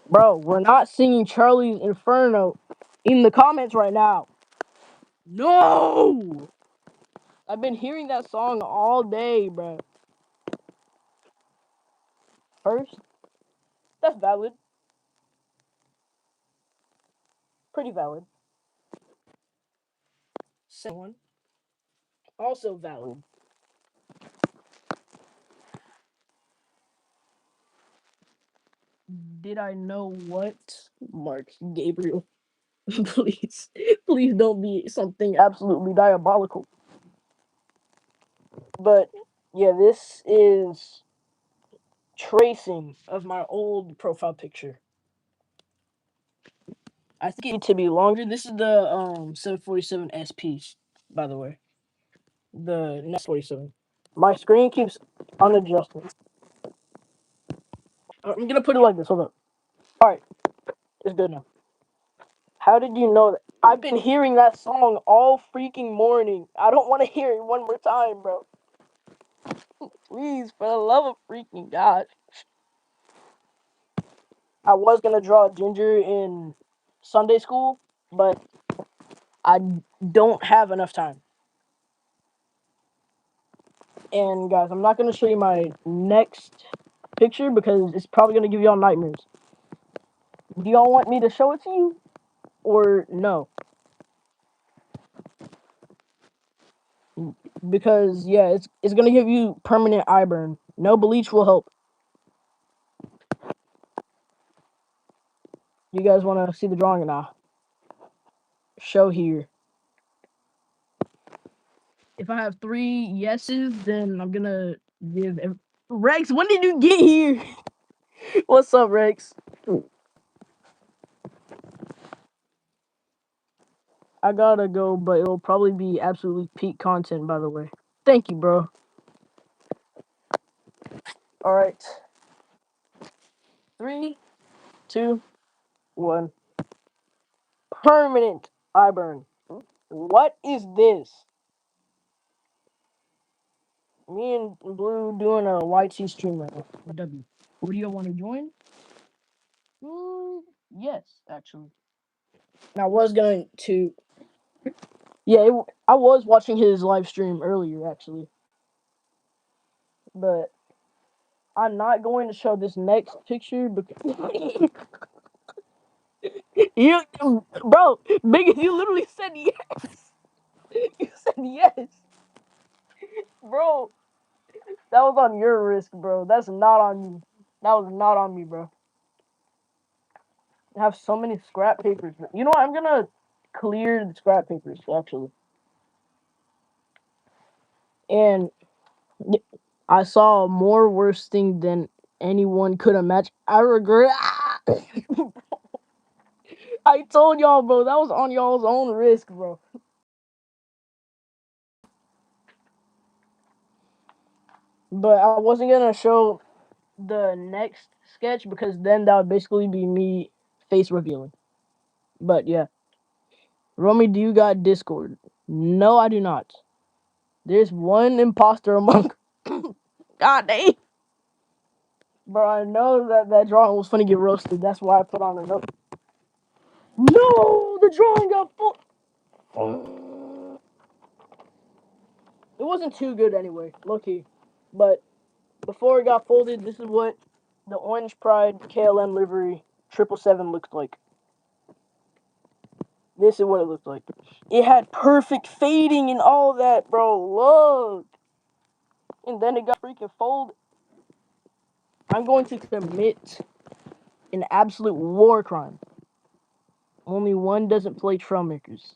Bro, we're not singing Charlie's Inferno in the comments right now. No! I've been hearing that song all day, bro. First, that's valid. Pretty valid. Second one, also valid. Did I know what? Mark Gabriel. Please. Please don't be something absolutely diabolical. But yeah, this is tracing of my old profile picture. I think it needs to be longer. This is the 747 SP, by the way. The next 47. My screen keeps unadjusting. I'm gonna put it like this. Hold up. Alright, it's good now. How did you know that? I've been hearing that song all freaking morning. I don't want to hear it one more time, bro. Please, for the love of freaking God. I was gonna draw Ginger in Sunday school, but I don't have enough time. And guys, I'm not gonna show you my next picture because it's probably gonna give y'all nightmares. Do y'all want me to show it to you or no? Because yeah, it's gonna give you permanent eye burn. No bleach will help. You guys want to see the drawing or not? Show here. If I have 3 yeses, then I'm gonna give Rex. When did you get here? What's up, Rex? I gotta go, but it'll probably be absolutely peak content, by the way. Thank you, bro. All right. 3, 2, 1. Permanent eye burn. What is this? Me and Blue doing a white sea stream right now. W. What do you want to join? Yes, actually. And I was going to. Yeah, I was watching his live stream earlier, actually. But I'm not going to show this next picture because you, bro, Big, you literally said yes. You said yes, bro. That was on your risk, bro. That's not on me. That was not on me, bro. I have so many scrap papers. You know what? I'm gonna clear the scrap papers actually. And I saw a more worse thing than anyone could imagine. I regret. I told y'all, bro. That was on y'all's own risk, bro. But I wasn't gonna show the next sketch because then that would basically be me face revealing. But yeah. Romey, do you got Discord? No, I do not. There's one imposter among. God dang. Bro, I know that drawing was funny get roasted. That's why I put on a note. No, the drawing got full. wasn't too good anyway, low key. But before it got folded, this is what the Orange Pride KLM livery 777 looks like. This is what it looked like. It had perfect fading and all that, bro. Look. And then it got freaking folded. I'm going to commit an absolute war crime. Only one doesn't play Trailmakers.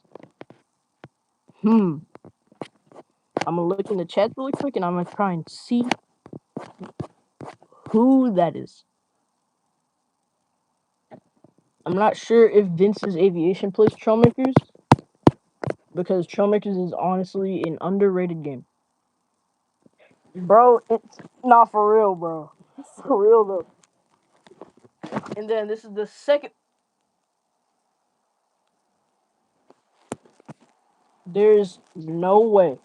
I'm gonna look in the chat really quick and I'm gonna try and see who that is. I'm not sure if Vince's Aviation plays Trailmakers because Trailmakers is honestly an underrated game. Bro, it's not for real, bro. For real though. And then this is the second. There's no way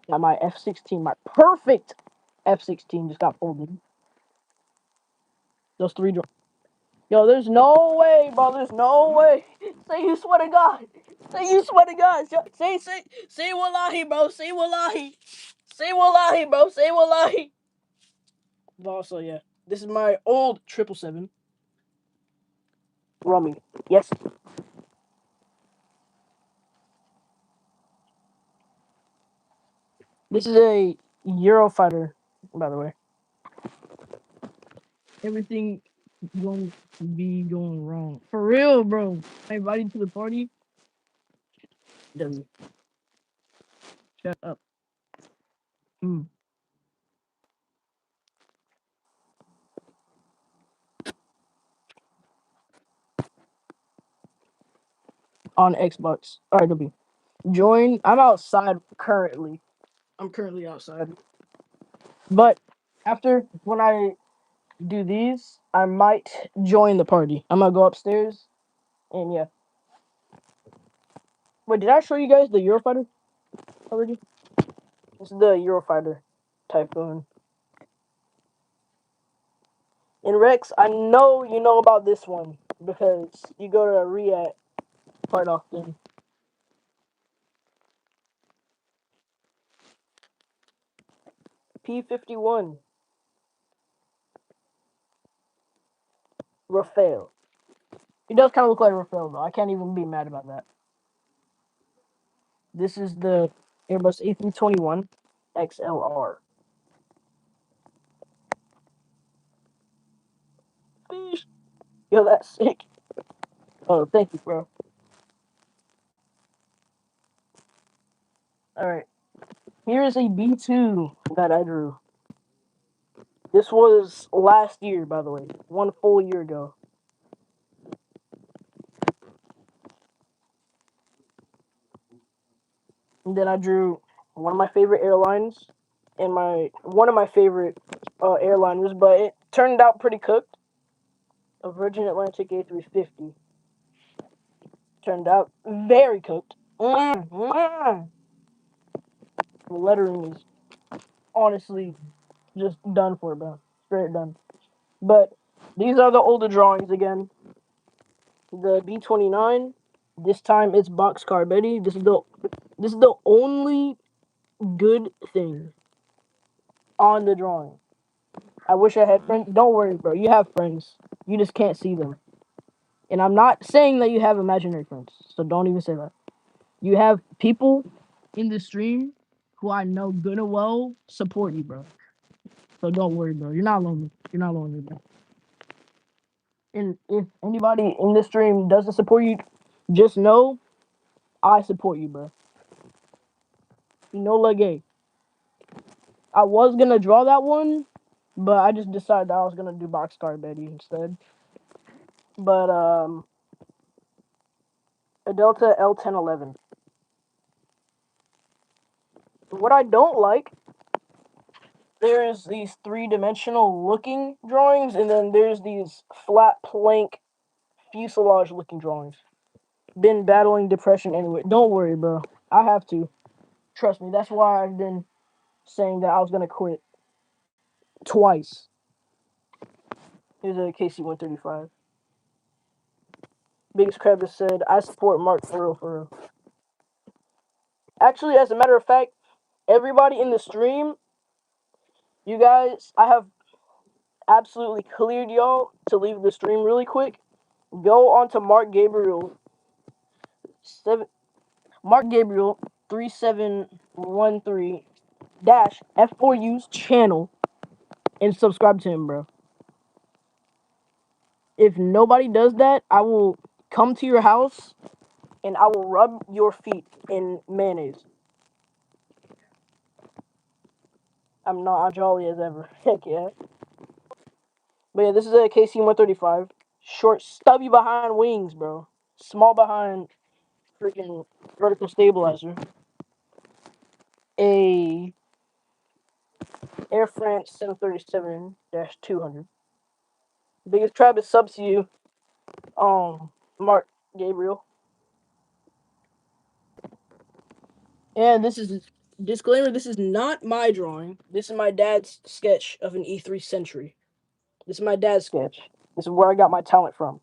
that my F-16, my perfect F-16 just got folded. Those three. Yo, there's no way, bro. There's no way. Say you swear to God. Say you swear to God. Say wallahi, bro. Say wallahi. Say wallahi, bro. Say wallahi. But also, yeah. This is my old 777. Romey. Yes. This is a Eurofighter, by the way. Everything going to be going wrong. For real, bro. I invited you to the party. Doesn't. Shut up. On Xbox. Alright, W. Join. I'm outside currently. I'm currently outside. But after when I do these, I might join the party. I'm gonna go upstairs and yeah. Wait, did I show you guys the Eurofighter already? This is the Eurofighter Typhoon. And Rex, I know you know about this one because you go to Riyadh quite often. P-51 Rafael. It does kind of look like Rafael though. I can't even be mad about that. This is the Airbus A321 XLR. Yo, that's sick. Oh, thank you, bro. All right. Here is a B2 that I drew. This was last year, by the way. 1 full year ago. And then I drew one of my favorite airlines and one of my favorite airliners, but it turned out pretty cooked. A Virgin Atlantic A350. Turned out very cooked. The lettering is honestly just done for, bro. Straight done. But these are the older drawings again. The B-29. This time it's Boxcar Betty. This is the only good thing on the drawing. I wish I had friends. Don't worry, bro. You have friends. You just can't see them. And I'm not saying that you have imaginary friends. So don't even say that. You have people in the stream who I know good and well support you, bro. So don't worry, bro. You're not lonely. You're not lonely, bro. And if anybody in this stream doesn't support you, just know I support you, bro. You know, like, hey, I was gonna draw that one, but I just decided that I was gonna do Boxcar Betty instead. But a Delta L1011. What I don't like, there's these three-dimensional looking drawings, and then there's these flat plank fuselage looking drawings. Been battling depression anyway. Don't worry, bro. I have to. Trust me. That's why I've been saying that I was gonna quit twice. Here's a KC-135. Biggest Crevice said, I support Mark for real, for real. Actually, as a matter of fact, everybody in the stream, you guys, I have absolutely cleared y'all to leave the stream really quick. Go on to Mark Gabriel 3713 dash F4U's channel and subscribe to him, bro. If nobody does that, I will come to your house and I will rub your feet in mayonnaise. I'm not jolly as ever. Heck yeah. But yeah, this is a KC 135. Short, stubby behind wings, bro. Small behind freaking vertical stabilizer. A Air France 737-200. Biggest Travis subs to you, Mark Gabriel. And this is disclaimer. This is not my drawing. This is my dad's sketch of an E3 Century. This is my dad's sketch. This is where I got my talent from.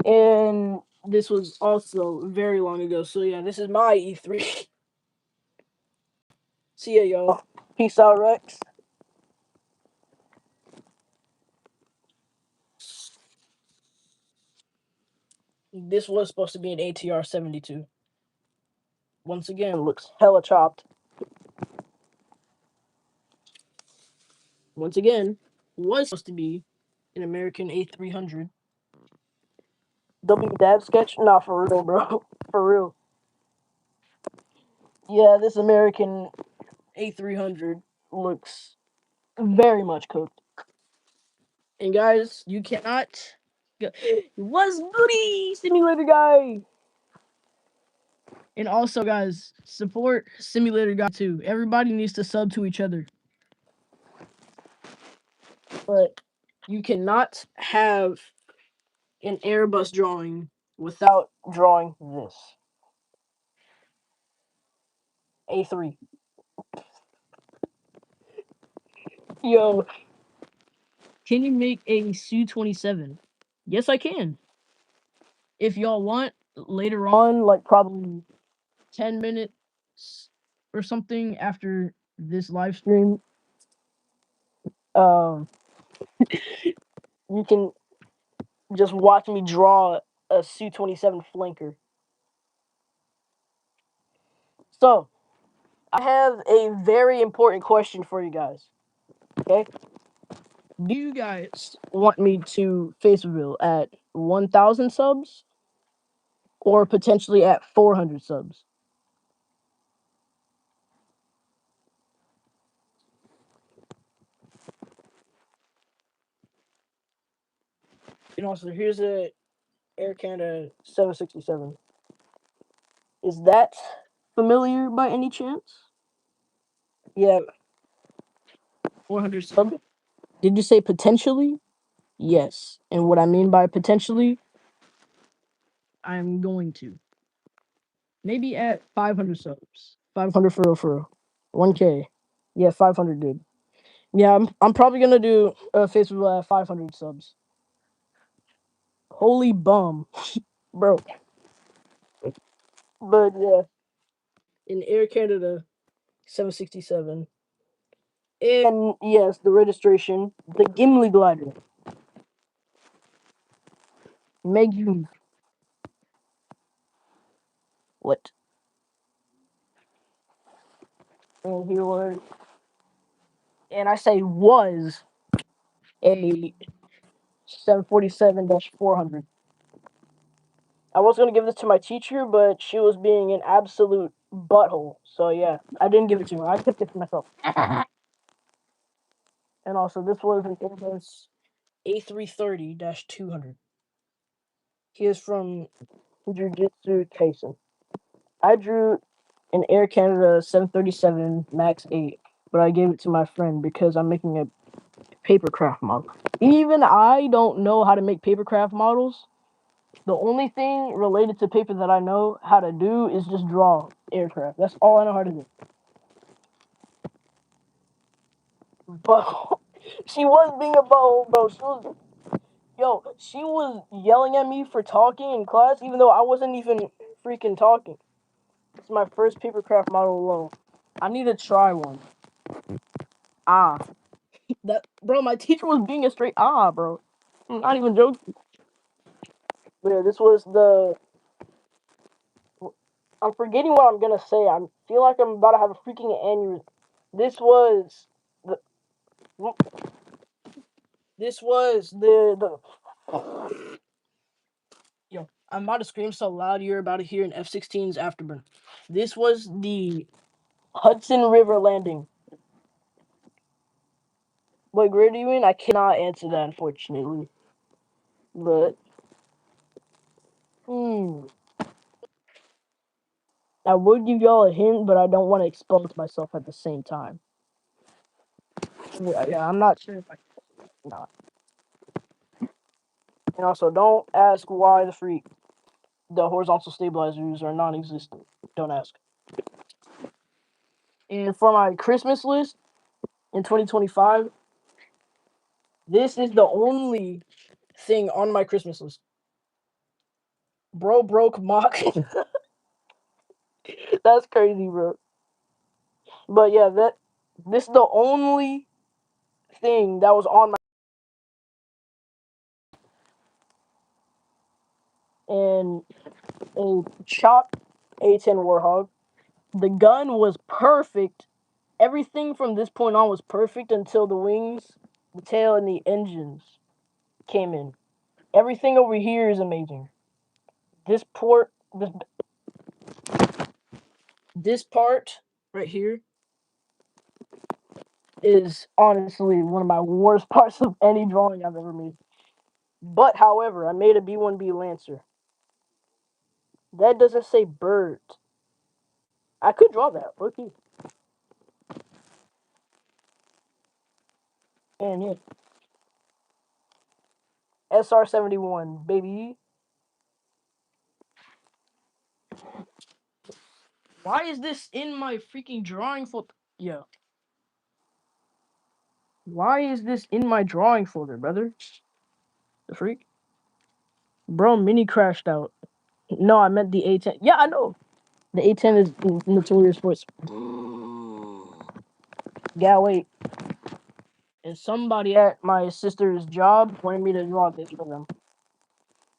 And this was also very long ago. So yeah, this is my E3. See ya, y'all. Peace out, Rex. This was supposed to be an ATR 72. Once again, looks hella chopped. Once again, was supposed to be an American A300. W dad sketch? Nah, for real, bro. For real. Yeah, this American A300 looks very much cooked. And guys, you cannot. What's goody, simulator guy? And also, guys, support Simulator Guy too. Everybody needs to sub to each other. But you cannot have an Airbus drawing without drawing this. A3. Yo, can you make a Su-27? Yes, I can. If y'all want, later on, like probably 10 minutes or something after this live stream, um, you can just watch me draw a Su-27 flanker. So, I have a very important question for you guys. Okay? Do you guys want me to face reveal at 1,000 subs or potentially at 400 subs? And also, here's a Air Canada 767. Is that familiar by any chance? Yeah, 400 subs. Did you say potentially? Yes. And what I mean by potentially, I'm going to. Maybe at 500 subs. 500 for real. 1K. Yeah, 500 good. Yeah, I'm probably gonna do a Facebook at 500 subs. Holy bum, bro. But yeah, in Air Canada 767. And yes, the registration, the Gimli glider. Meg you what? And he was, and I say was a 747-400. I was gonna give this to my teacher, but she was being an absolute butthole. So yeah, I didn't give it to her. I kept it for myself. And also, this was an Airbus A330-200. He is from Jiu-Jitsu Kaisen. I drew an Air Canada 737 Max 8, but I gave it to my friend because I'm making a papercraft model. Even I don't know how to make papercraft models. The only thing related to paper that I know how to do is just draw aircraft. That's all I know how to do. But she was being a butthole, bro. She was yelling at me for talking in class, even though I wasn't even freaking talking. It's my first papercraft model low. I need to try one. Ah. That bro, my teacher was being a straight bro. I'm not even joking. But yeah, this was the I'm forgetting what I'm gonna say. I feel like I'm about to have a freaking aneurysm. This was the this was the Yo, I'm about to scream so loud you're about to hear an F-16's afterburn. This was the Hudson River landing. What grade are you in? I cannot answer that, unfortunately. But, I would give y'all a hint, but I don't want to expose myself at the same time. Yeah, I'm not sure if I can or not. And also, don't ask why the horizontal stabilizers are non-existent. Don't ask. And for my Christmas list in 2025, this is the only thing on my Christmas list. Bro broke mock. That's crazy, bro. But yeah, this is the only thing that was on my and a chopped A10 Warhog. The gun was perfect. Everything from this point on was perfect until the wings, the tail, and the engines came in. Everything over here is amazing. This port, this part right here is honestly one of my worst parts of any drawing I've ever made. But however, I made a B1B Lancer. That doesn't say bird. I could draw that. Okay. And yeah, SR-71, baby. Why is this in my freaking drawing folder? Yeah. Why is this in my drawing folder, brother? The freak? Bro, mini crashed out. No, I meant the A10. Yeah, I know. The A10 is notorious for its. Yeah, wait. And somebody at my sister's job wanted me to draw this for them.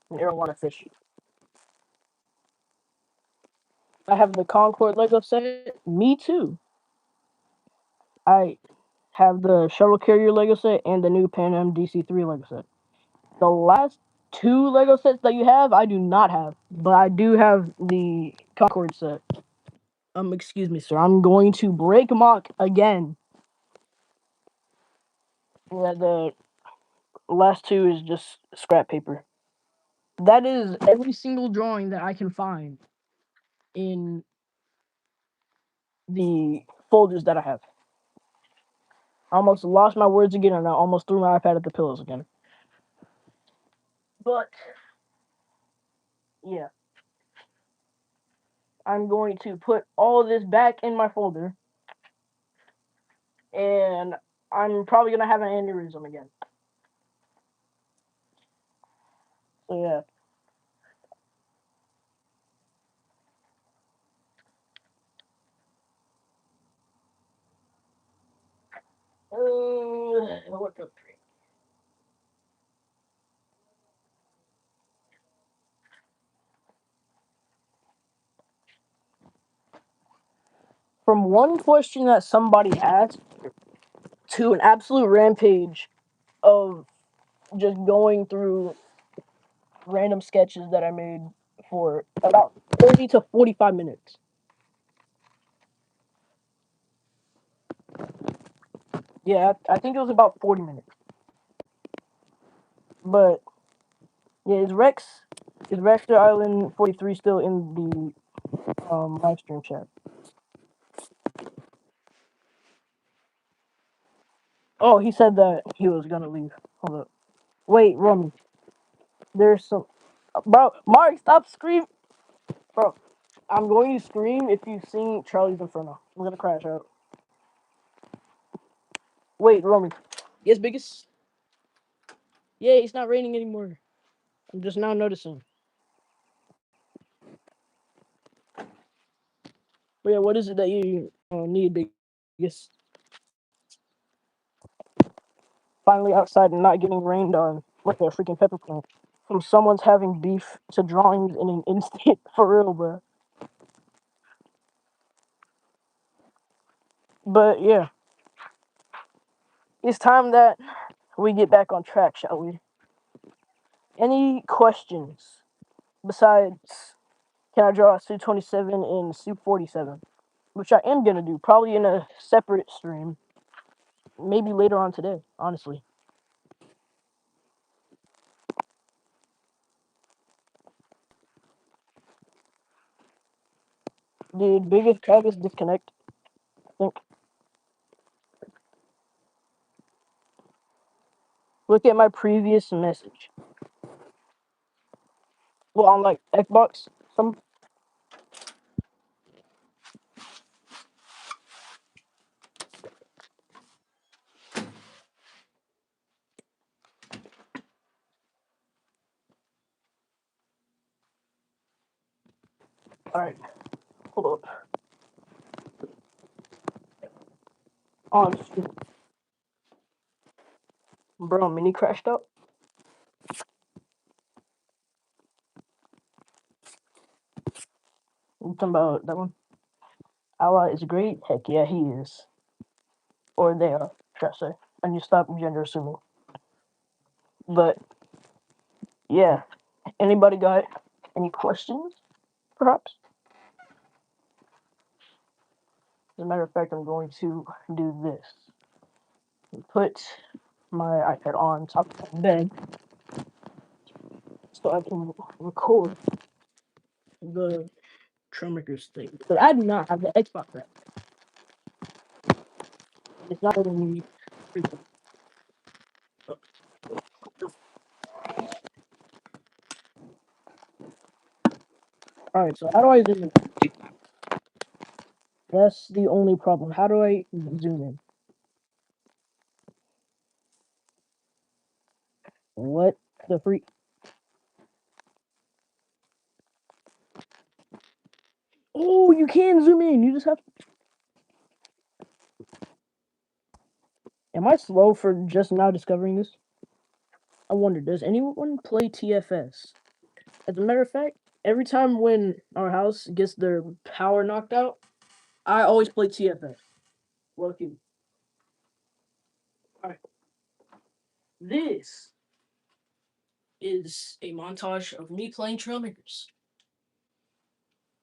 An arowana fish. I have the Concord Lego set. Me too. I have the shuttle carrier Lego set and the new Pan Am DC-3 Lego set. The last two Lego sets that you have, I do not have, but I do have the Concord set. Excuse me, sir. I'm going to break mock again. Yeah, the last two is just scrap paper. That is every single drawing that I can find in the folders that I have. I almost lost my words again, and I almost threw my iPad at the pillows again. But yeah, I'm going to put all of this back in my folder, and I'm probably gonna have an aneurysm again. So yeah. What the freak? From one question that somebody asked to an absolute rampage of just going through random sketches that I made for about 30 to 45 minutes. Yeah, I think it was about 40 minutes. But yeah, is Rexter Island 43 still in the live stream chat? Oh, he said that he was gonna leave. Hold up. Wait, Romy. There's some bro, Mark, stop screaming. Bro, I'm going to scream if you sing Charlie's Inferno. I'm gonna crash out. Wait, Romy. Yes, biggest. Yeah, it's not raining anymore. I'm just now noticing. But yeah, what is it that you need to get finally outside and not getting rained on like a freaking pepper plant? From someone's having beef to drawings in an instant, for real, bro. But yeah, it's time that we get back on track, shall we? Any questions besides can I draw a Su 27 and Su 47? Which I am gonna do, probably in a separate stream. Maybe later on today, honestly. Did Biggest Travis disconnect? I think. Look at my previous message. Well, on like Xbox, some. All right, hold up. On stream. Bro, mini crashed out. You talking about that one? Allah is great. Heck yeah, he is. Or they are, should I say? And you stop gender assuming. But yeah, anybody got any questions? Perhaps. As a matter of fact, I'm going to do this. Put my iPad on top of the bed so I can record the Trailmakers thing. But I do not have the Xbox app. It's not letting me. Alright, so how do I zoom in? That's the only problem. How do I zoom in? What the freak? Oh, you can zoom in. You just have to. Am I slow for just now discovering this? I wonder, does anyone play TFS? As a matter of fact, every time when our house gets their power knocked out, I always play TFS. Lucky. Alright. This is a montage of me playing Trailmakers.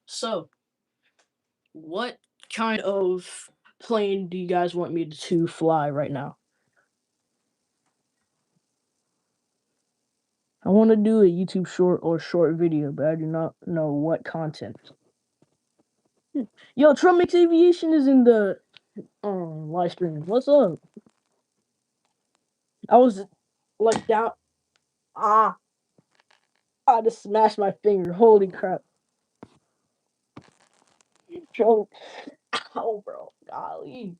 So, what kind of plane do you guys want me to fly right now? I want to do a YouTube short or short video, but I do not know what content. Yo, Trump Mix Aviation is in the live stream. What's up? I was like down. Ah, I just smashed my finger. Holy crap. Trump. Oh, bro. Golly.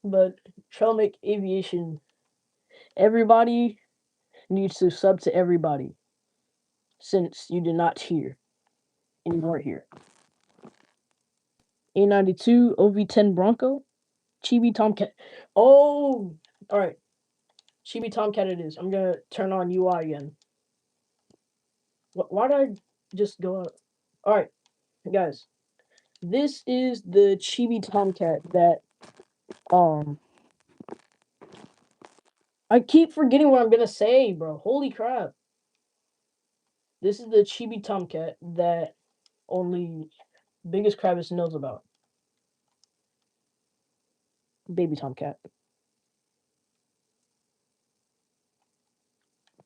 But Trelmic Aviation, everybody needs to sub to everybody since you did not hear and you weren't here. A92 OV10 Bronco, Chibi Tomcat. Oh, all right. Chibi Tomcat it is. I'm gonna turn on UI again. Why did I just go up? All right, guys. This is the Chibi Tomcat that um I keep forgetting what I'm gonna say, bro. Holy crap. This is the Chibi Tomcat that only Biggest Kravis knows about. Baby Tomcat.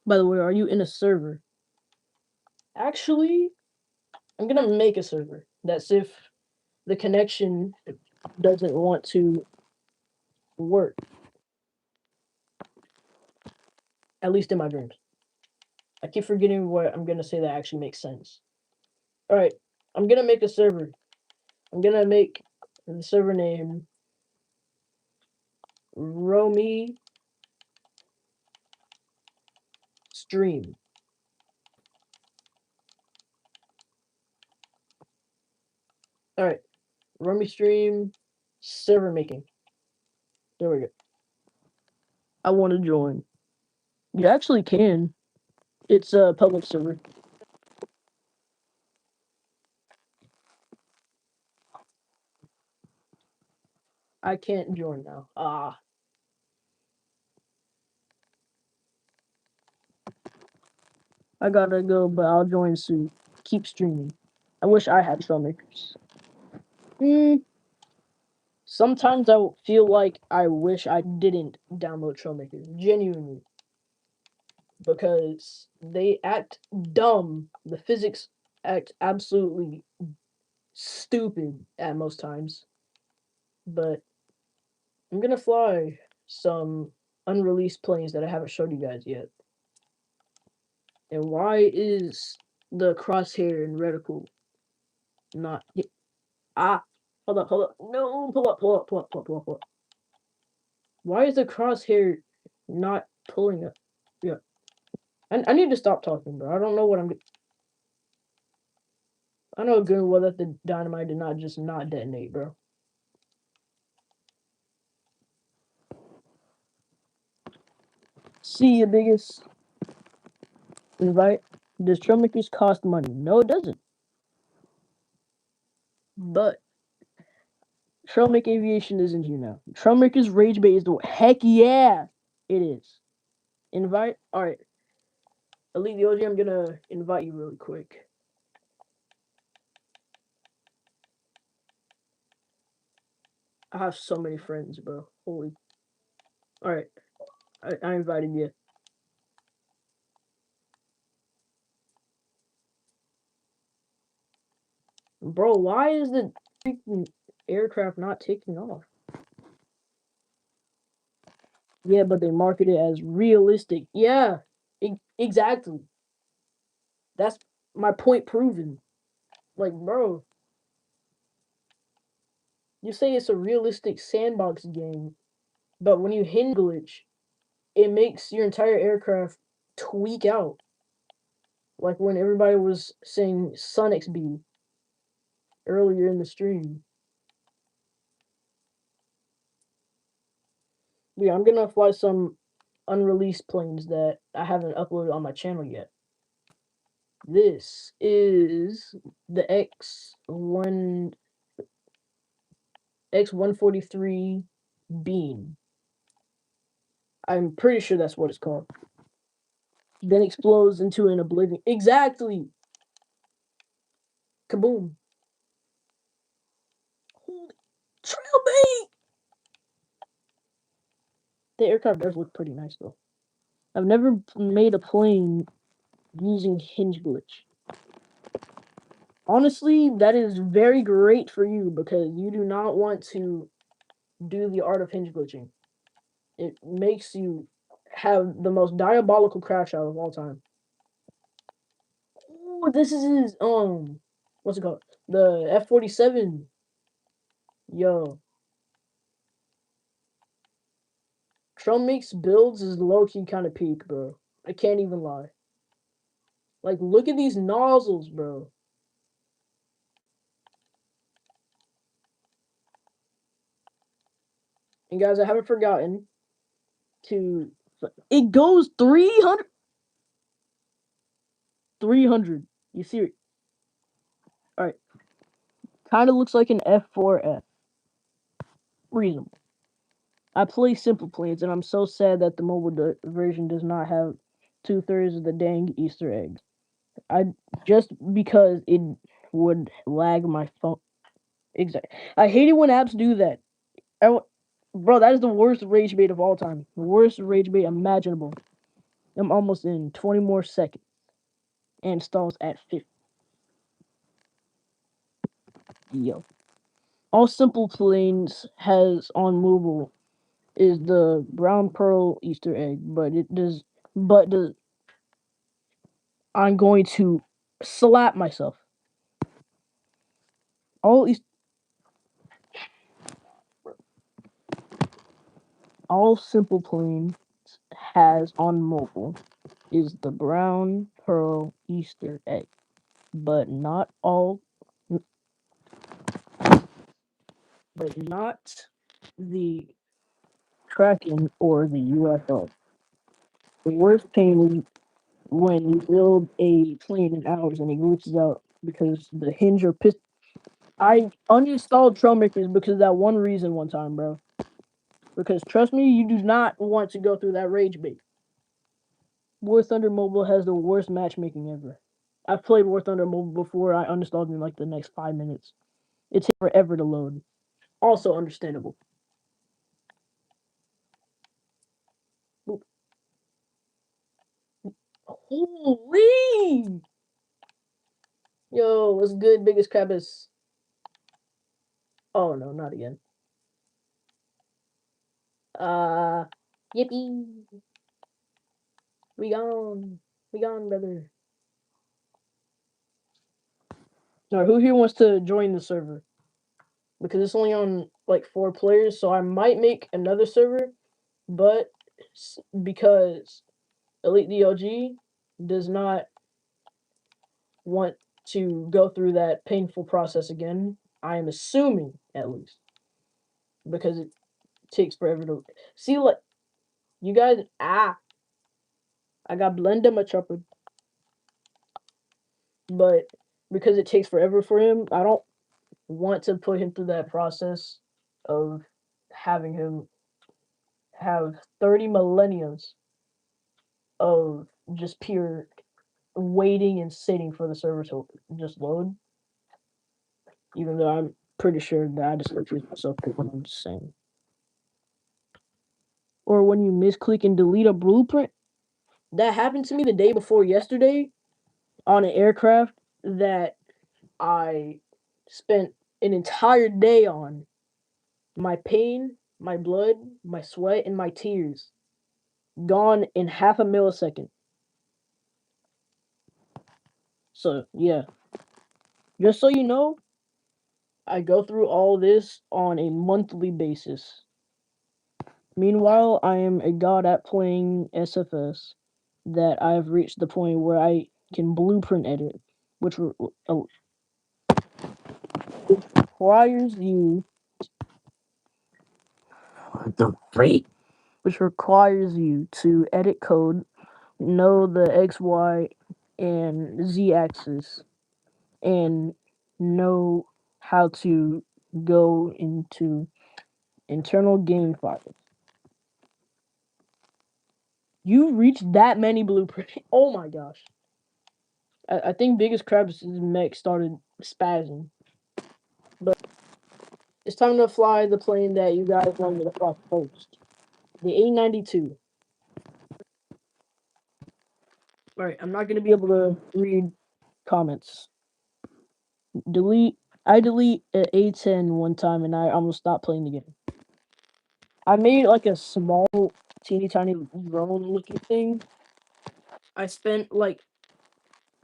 By the way, are you in a server? Actually, I'm gonna make a server. That's if the connection doesn't want to work. At least in my dreams. I keep forgetting what I'm gonna say that actually makes sense. Alright, I'm gonna make a server. I'm gonna make the server name Romey Stream. All right, Rummy stream server making. There we go. I want to join. You actually can. It's a public server. I can't join now. Ah. I gotta go, but I'll join soon. Keep streaming. I wish I had filmmakers. Sometimes I feel like I wish I didn't download Trailmakers. Genuinely. Because they act dumb. The physics act absolutely stupid at most times. But I'm gonna fly some unreleased planes that I haven't showed you guys yet. And why is the crosshair and reticle not? Ah, hold up, hold up. No, pull up, pull up, pull up, pull up, pull up, pull up. Why is the crosshair not pulling up? Yeah, I need to stop talking, bro. I don't know what I'm. I know good and well that the dynamite did not just not detonate, bro. See your biggest invite. Does Trumpmakers cost money? No, it doesn't. But Trailmaker Aviation isn't here now. Trailmaker's Rage Bait is the heck yeah, it is. Invite. All right, Elite the OG. I'm gonna invite you really quick. I have so many friends, bro. Holy. All right, I invited you, bro. Why is the freaking aircraft not taking off? Yeah, but they market it as realistic. Yeah, exactly. That's my point proven. Like, bro, you say it's a realistic sandbox game, but when you hinge glitch, it makes your entire aircraft tweak out. Like when everybody was saying Sonic Speed earlier in the stream. Yeah, I'm gonna fly some unreleased planes that I haven't uploaded on my channel yet. This is the X143 Beam. I'm pretty sure that's what it's called. Then explodes into an oblivion. Exactly. Kaboom. Holy trail bait. The aircraft does look pretty nice though. I've never made a plane using hinge glitch. Honestly, that is very great for you because you do not want to do the art of hinge glitching. It makes you have the most diabolical crash out of all time. Oh, this is his what's it called? The F-47. Yo. Romey Builds is low-key kind of peak, bro. I can't even lie. Like, look at these nozzles, bro. And guys, I haven't forgotten to... It goes 300... 300. You see it? Alright. Kind of looks like an F4F. Reasonable. I play simple planes, and I'm so sad that the mobile version does not have 2/3 of the dang Easter eggs. Just because it would lag my phone. Exactly. I hate it when apps do that. Bro, that is the worst rage bait of all time. The worst rage bait imaginable. I'm almost in 20 more seconds. And stalls at 50. Yo. All simple planes has on mobile is the brown pearl Easter egg, but does I'm going to slap myself. All all simple planes has on mobile is the brown pearl Easter egg, but not all but not the Kraken or the UFO. The worst pain is when you build a plane in hours and it glitches out because the hinge or piston. I uninstalled Trailmakers because of that one reason one time, bro. Because trust me, you do not want to go through that rage bait. War Thunder Mobile has the worst matchmaking ever. I've played War Thunder Mobile before. I uninstalled in like the next 5 minutes. It takes forever to load. Also understandable. Holy! Yo, what's good, biggest Krabbis? Oh no, not again. Uh, yippee! We gone. We gone, brother. Now, who here wants to join the server? Because it's only on like 4 players, so I might make another server, but because Elite DLG does not want to go through that painful process again, I am assuming at least, because it takes forever to see. Like you guys, I got Blenda my chopper, but because it takes forever for him, I don't want to put him through that process of having him have 30 millenniums of just pure waiting and sitting for the server to just load. Even though I'm pretty sure that I just confused myself what I'm just saying. Or when you misclick and delete a blueprint. That happened to me the day before yesterday on an aircraft that I spent an entire day on. My pain, my blood, my sweat, and my tears gone in half a millisecond. So, yeah. Just so you know, I go through all this on a monthly basis. Meanwhile, I am a god at playing SFS that I've reached the point where I can blueprint edit, which requires you the rate, which requires you to edit code, know the X, Y, and Z axis, and know how to go into internal game files. You reached that many blueprints. Oh my gosh. I think Biggest Krabs' mech started spazzing. But it's time to fly the plane that you guys want me to fly first. The A92. Alright, I'm not going to be able to read comments. I delete A10 one time and I almost stopped playing the game. I made like a small, teeny tiny drone looking thing. I spent like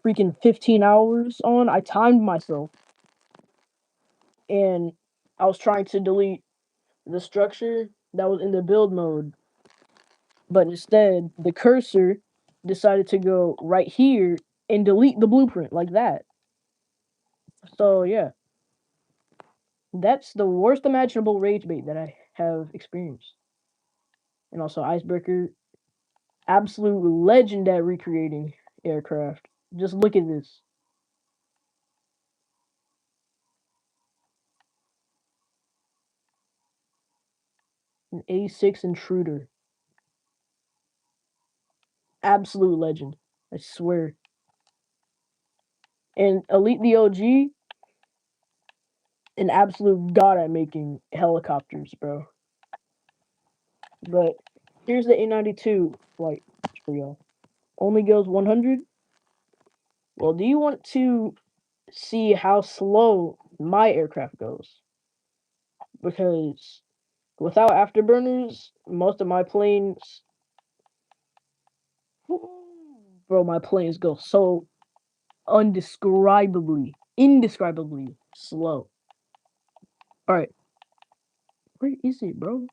freaking 15 hours on. I timed myself. And I was trying to delete the structure that was in the build mode. But instead, the cursor decided to go right here and delete the blueprint like that. So, yeah. That's the worst imaginable rage bait that I have experienced. And also, Icebreaker, absolute legend at recreating aircraft. Just look at this. An A6 Intruder. Absolute legend. I swear. And Elite the OG, an absolute god at making helicopters, bro. But here's the A92 flight for y'all. Only goes 100. Well, do you want to see how slow my aircraft goes? Because without afterburners, most of my planes, bro, my planes go so indescribably slow. All right, where is it, bro?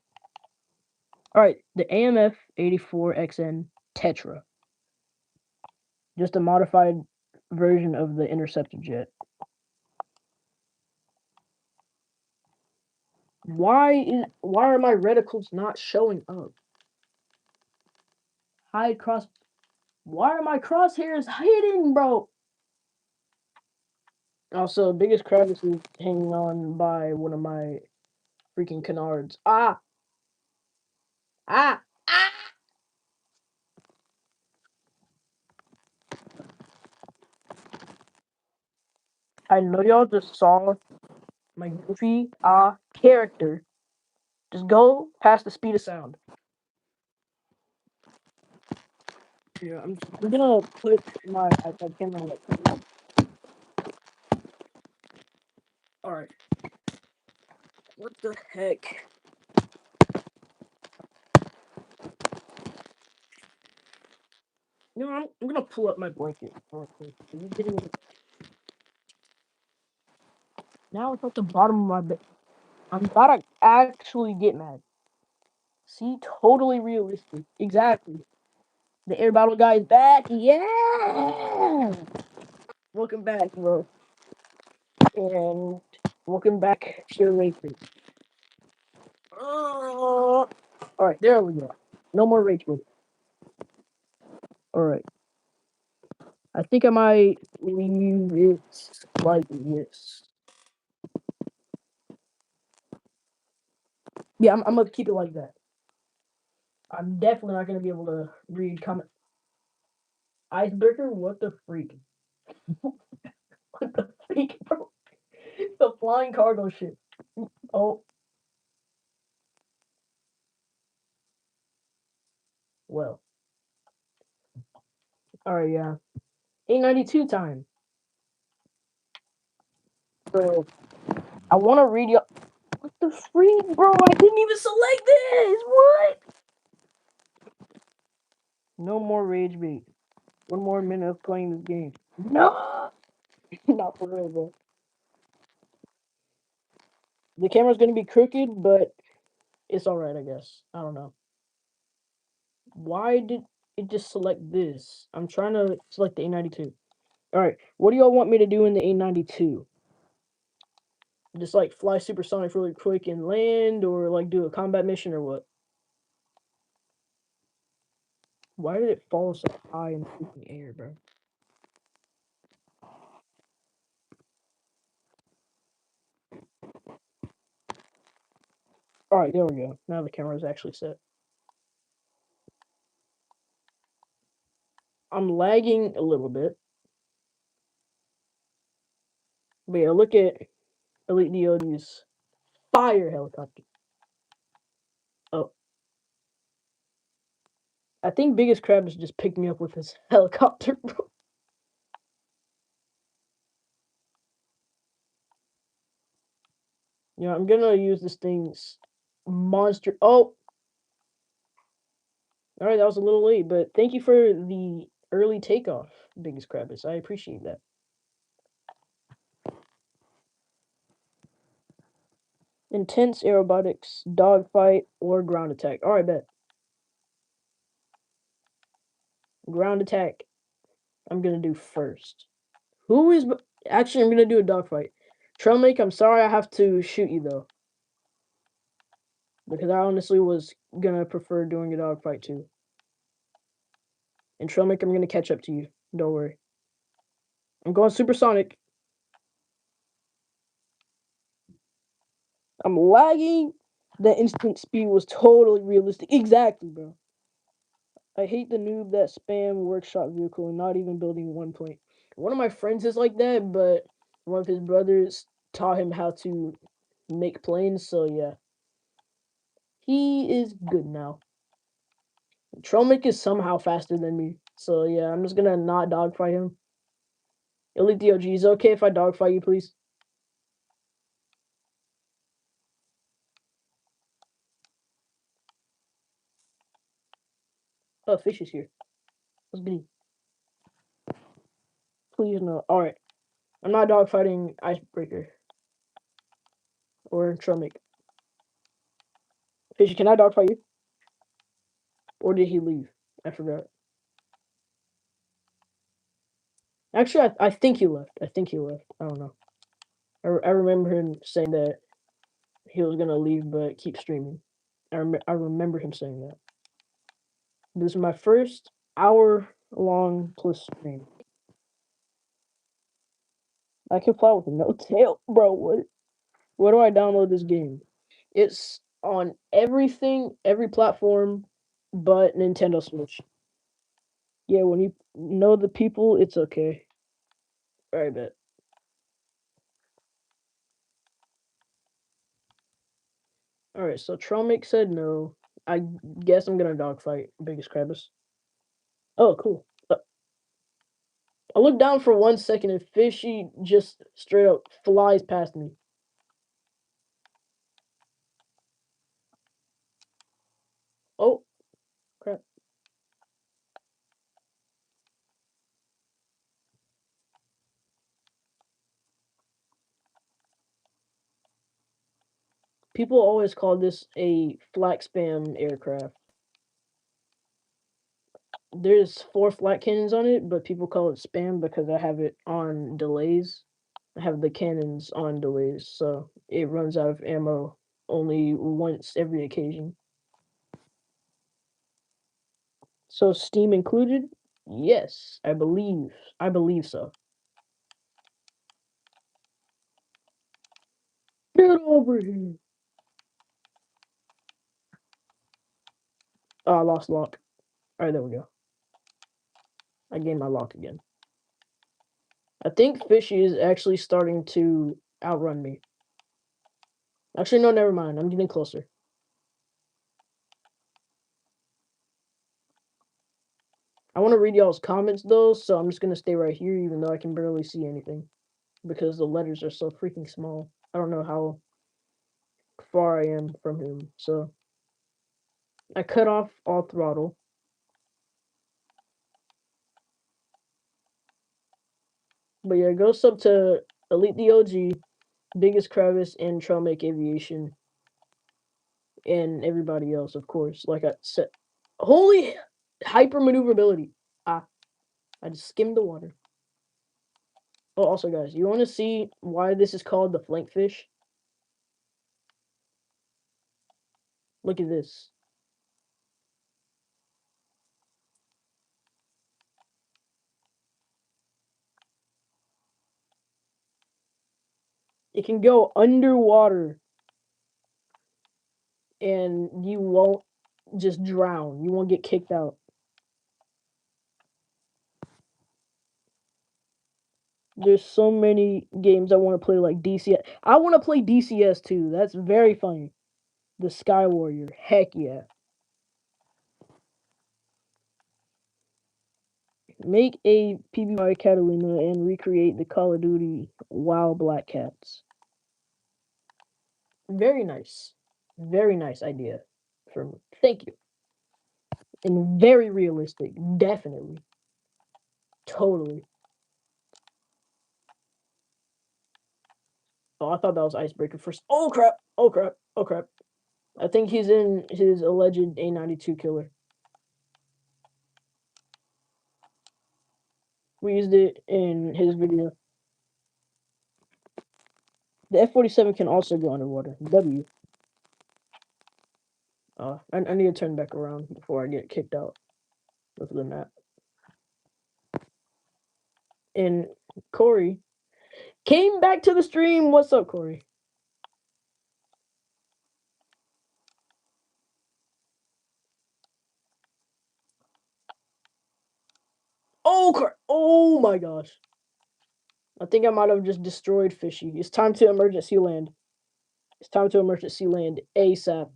All right, the AMF 84XN Tetra, just a modified version of the interceptor jet. Why are my reticles not showing up? Hide cross. Why are my crosshairs hidden, bro? Also, biggest crevice is hanging on by one of my freaking canards. Ah! Ah! Ah! I know y'all just saw my goofy character. Just go past the speed of sound. Yeah, I'm gonna put my iPad camera like. Alright. What the heck? You know, I'm gonna pull up my blanket real quick. Are you kidding me? Now it's at the bottom of my bed. I'm about to actually get mad. See, totally realistic. Exactly. The air battle guy is back. Yeah. Welcome back, bro. And welcome back to your racing. All right, there we go. No more rage quit. All right. I think I might leave it like this. Yeah, I'm gonna keep it like that. I'm definitely not gonna be able to read comment. Icebreaker, what the freak? What the freak, bro? The flying cargo ship. Oh, well. All right, yeah. 892 time. So I want to read you. What the freak, bro? I didn't even select this. What? No more rage bait. One more minute of playing this game. No, not for real, bro. The camera's gonna be crooked, but it's all right, I guess. I don't know. Why did it just select this? I'm trying to select the A92. All right, what do y'all want me to do in the A92? Just like fly supersonic really quick and land, or like do a combat mission, or what? Why did it fall so high in the freaking air, bro? All right, there we go. Now the camera is actually set. I'm lagging a little bit. But yeah, look at Elite DOD's fire helicopter. Oh, I think Biggest Crab has just picked me up with his helicopter, bro. You know, I'm gonna use this thing's monster. Oh, all right, that was a little late, but thank you for the early takeoff, Biggest Krabbis. I appreciate that. Intense aerobatics, dogfight, or ground attack. All right, bet. Ground attack. I'm gonna do first. Who is actually? I'm gonna do a dogfight. Trailmake, I'm sorry I have to shoot you though, because I honestly was gonna prefer doing a dogfight too. And Trailmake, I'm gonna catch up to you. Don't worry. I'm going supersonic. I'm lagging. The instant speed was totally realistic. Exactly, bro. I hate the noob that spam workshop vehicle and not even building one point. One of my friends is like that, but one of his brothers taught him how to make planes, so yeah. He is good now. Trolmic is somehow faster than me, so yeah, I'm just gonna not dogfight him. Elite DOG, is it okay if I dogfight you, please? Oh, Fish is here. Let's be. Please no. Alright. I'm not dogfighting Icebreaker or Trolmic. Fishy, can I dogfight you? Or did he leave? I forgot. Actually, I think he left. I think he left. I don't know. I remember him saying that he was gonna leave, but keep streaming. I remember him saying that. This is my first hour-long plus stream. I can fly with no tail, bro. What? Where do I download this game? It's on everything, every platform, but Nintendo Switch. Yeah, when you know the people, it's okay. I bet. All right, so Tromic said no. I guess I'm gonna dogfight Biggest Krabbus. Oh, cool. I look down for 1 second and Fishy just straight up flies past me. Oh, crap. People always call this a flak spam aircraft. There's 4 flak cannons on it, but people call it spam because I have it on delays. I have the cannons on delays, so it runs out of ammo only once every occasion. So Steam included? Yes, I believe. I believe so. Get over here. Oh, I lost lock. Alright, there we go. I gained my lock again. I think Fishy is actually starting to outrun me. Actually, no, never mind. I'm getting closer. I want to read y'all's comments though, so I'm just gonna stay right here, even though I can barely see anything because the letters are so freaking small. I don't know how far I am from him, so I cut off all throttle. But yeah, go sub to Elite the OG, Biggest Kravis, and Trailmake Aviation, and everybody else, of course. Like I said, holy hyper maneuverability! Ah, I just skimmed the water. Oh, also, guys, you want to see why this is called the flank fish? Look at this. It can go underwater and you won't just drown. You won't get kicked out. There's so many games I want to play like DCS. I want to play DCS too. That's very funny. The Sky Warrior. Heck yeah. Make a PBY Catalina and recreate the Call of Duty WoW Black Cats. Very nice. Very nice idea. From thank you. And very realistic. Definitely. Totally. Oh, I thought that was Icebreaker first. Oh crap! Oh crap! Oh crap! I think he's in his alleged A92 killer. We used it in his video. The F-47 can also go underwater. W. I need to turn back around before I get kicked out of the map. And Corey came back to the stream. What's up, Corey? Oh my gosh. I think I might have just destroyed Fishy. It's time to emergency land. It's time to emergency land ASAP.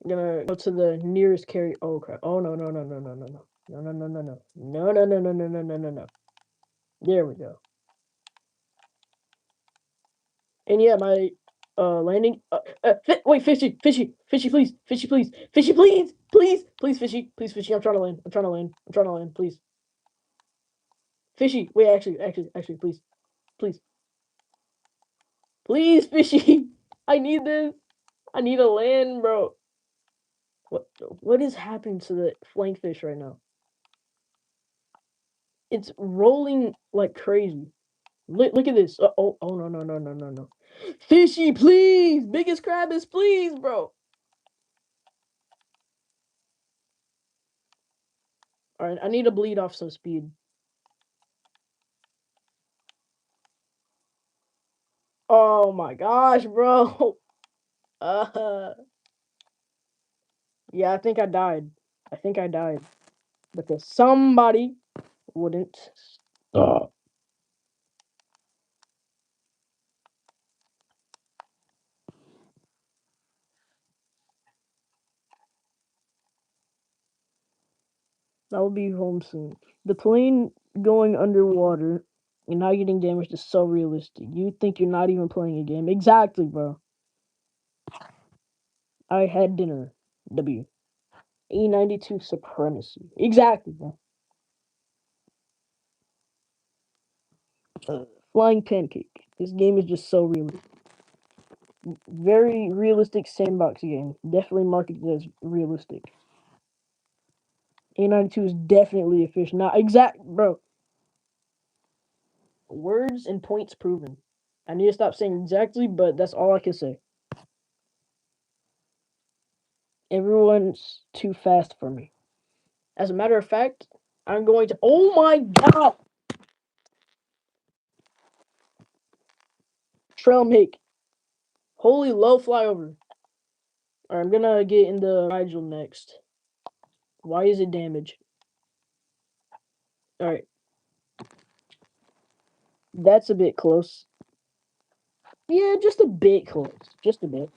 I'm gonna go to the nearest carry. Oh crap. Oh no no no no no no no. No no no no no. No no no no no no no no no. There we go. And yeah, my landing. Wait, Fishy, Fishy, Fishy, please, Fishy, please, Fishy, please, please, please, Fishy, please, Fishy. I'm trying to land. I'm trying to land. I'm trying to land. Please, Fishy. Wait, actually, please, please, please, Fishy. I need this. I need a land, bro. What is happening to the flank fish right now? It's rolling like crazy. Look at this. Oh no. Fishy, please. Biggest crab is please, bro. All right, I need to bleed off some speed. Oh my gosh, bro. Uh, yeah, I think I died. I think I died because somebody wouldn't stop. I will be home soon. The plane going underwater and not getting damaged is so realistic. You think you're not even playing a game. Exactly, bro. I had dinner. W. E92 supremacy. Exactly, bro. Flying pancake. This game is just so real. Very realistic sandbox game. Definitely marketed as realistic. A92 is definitely a fish. Not exact, bro. Words and points proven. I need to stop saying exactly, but that's all I can say. Everyone's too fast for me. As a matter of fact, I'm going to. Oh my god! Trail make. Holy low flyover. Alright, I'm gonna get in the Rigel next. Why is it damaged? Alright, that's a bit close. Yeah, just a bit close. Just a bit.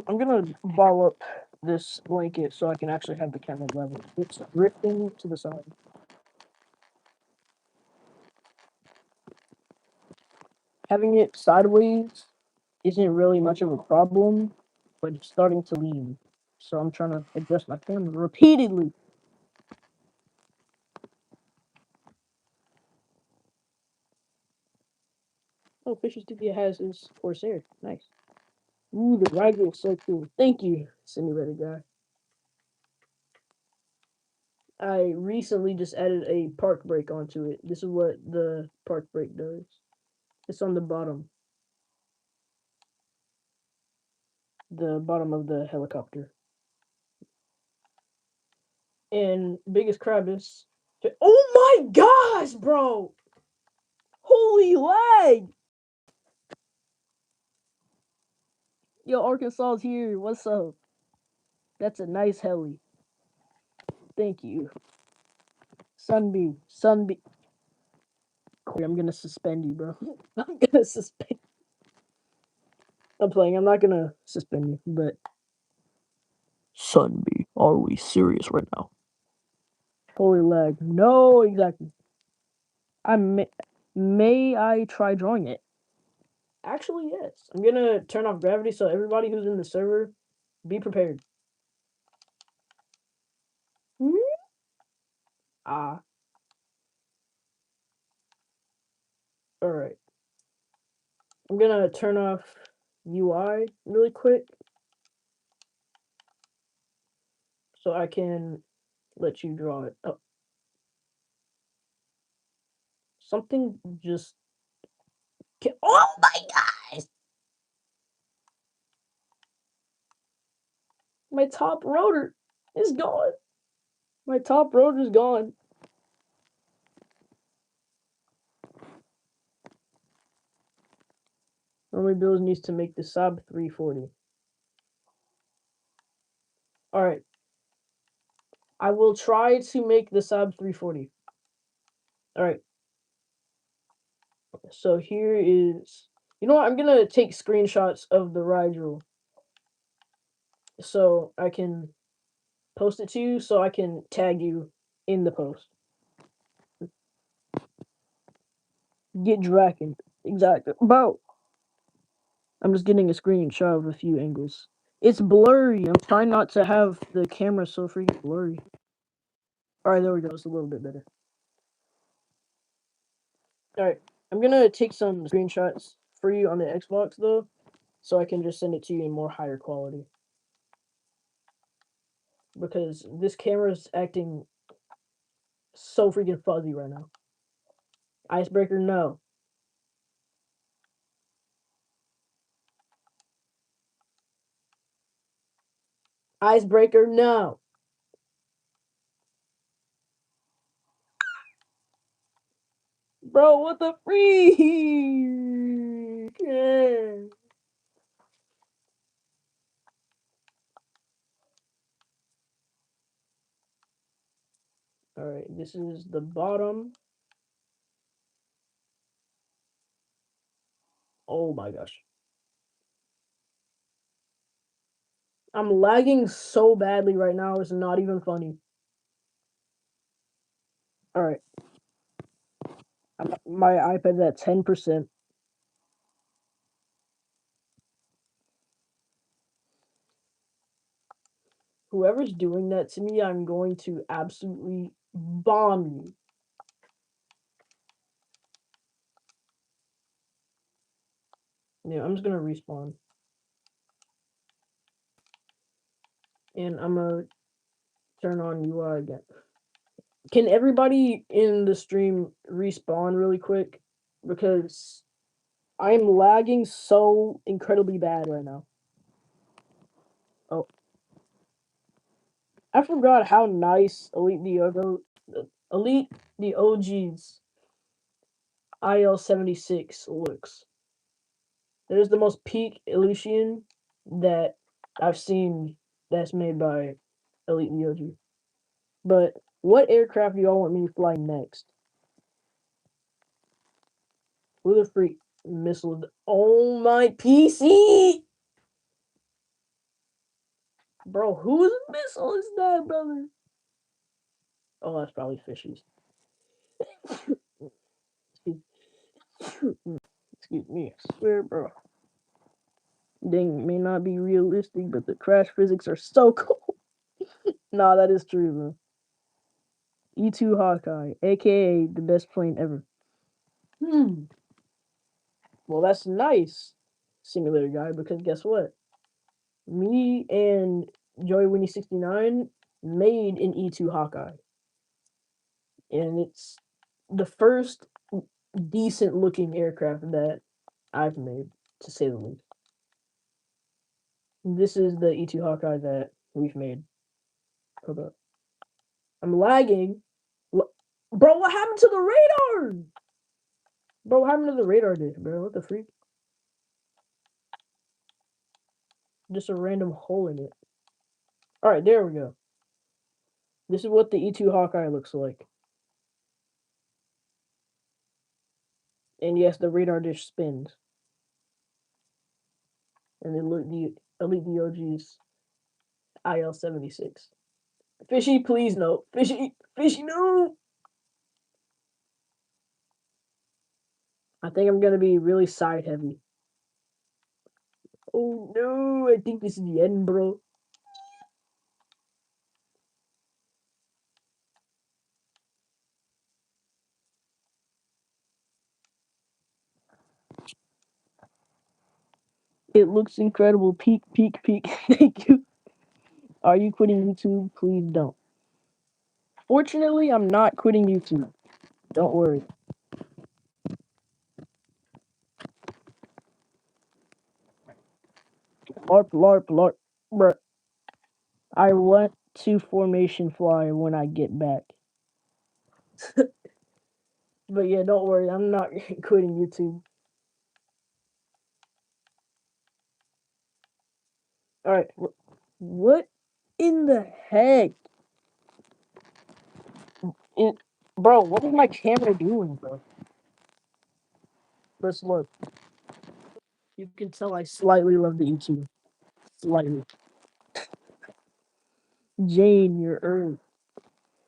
I'm gonna ball up this blanket so I can actually have the camera level. It's drifting to the side. Having it sideways isn't really much of a problem, but it's starting to lean. So I'm trying to adjust my camera repeatedly. Oh, Fisher's Tibia has his Corsair. Nice. Ooh, the rider is so cool. Thank you, simulator guy. I recently just added a park brake onto it. This is what the park brake does. It's on the bottom of the helicopter. And biggest crab is. Oh my gosh, bro! Holy lag! Yo, Arkansas's here. What's up? That's a nice heli. Thank you. Sunbeam. Sunbeam. I'm gonna suspend you, bro. I'm gonna suspend. I'm playing. I'm not gonna suspend you, but Sunbeam, are we serious right now? Holy lag. No, exactly. I may I try drawing it? Actually, yes. I'm gonna turn off gravity so everybody who's in the server, be prepared. Ah, all right. I'm gonna turn off UI really quick so I can let you draw it. Oh, something just. Oh my gosh! My top rotor is gone. My top rotor's gone. Romey Builds needs to make the sub 340. All right. I will try to make the sub 340. All right. So here is. You know what? I'm gonna take screenshots of the Rigel so I can post it to you so I can tag you in the post. Get Draken. Exactly. Bro, I'm just getting a screenshot of a few angles. It's blurry. I'm trying not to have the camera so freaking blurry. Alright, there we go. It's a little bit better. Alright. I'm gonna take some screenshots for you on the Xbox though, so I can just send it to you in more higher quality. Because this camera's acting so freaking fuzzy right now. Icebreaker, no. Icebreaker, no. Bro, what the freak? Yeah. All right, this is the bottom. Oh my gosh. I'm lagging so badly right now. It's not even funny. All right, my iPad's at 10%. Whoever's doing that to me, I'm going to absolutely bomb you. Yeah, I'm just gonna respawn. And I'm gonna turn on UI again. Can everybody in the stream respawn really quick? Because I'm lagging so incredibly bad right now. Oh, I forgot how nice Elite the OG's IL-76 looks. It is the most peak Elysian that I've seen that's made by Elite the OG. But what aircraft do y'all want me to fly next? Who the freak missile? Oh my PC, bro! Whose missile is that, brother? Oh, that's probably Fishy's. Excuse me. I swear, bro. Dang, may not be realistic, but the crash physics are so cool. Nah, that is true, bro. E2 Hawkeye, aka the best plane ever. Hmm. Well, that's nice, simulator guy, because guess what? Me and Joey Winnie 69 made an E2 Hawkeye. And it's the first decent looking aircraft that I've made, to say the least. This is the E2 Hawkeye that we've made. Hold up. I'm lagging. Bro, what happened to the radar? Bro, what happened to the radar dish, bro? What the freak? Just a random hole in it. Alright, there we go. This is what the E2 Hawkeye looks like. And yes, the radar dish spins. And then look, the Elite DOG's IL-76. Fishy, please no. Fishy, no. I think I'm gonna be really side heavy. Oh no, I think this is the end, bro. It looks incredible. Peak, peak, peak. Thank you. Are you quitting YouTube? Please don't. Fortunately, I'm not quitting YouTube. Don't worry. LARP, LARP, LARP. Bruh. I want to formation fly when I get back. But yeah, don't worry. I'm not quitting YouTube. Alright. What in the heck? It, bro, what is my camera doing, bro? Let's look. You can tell I slightly love the YouTube. Slightly. Jane, you're early.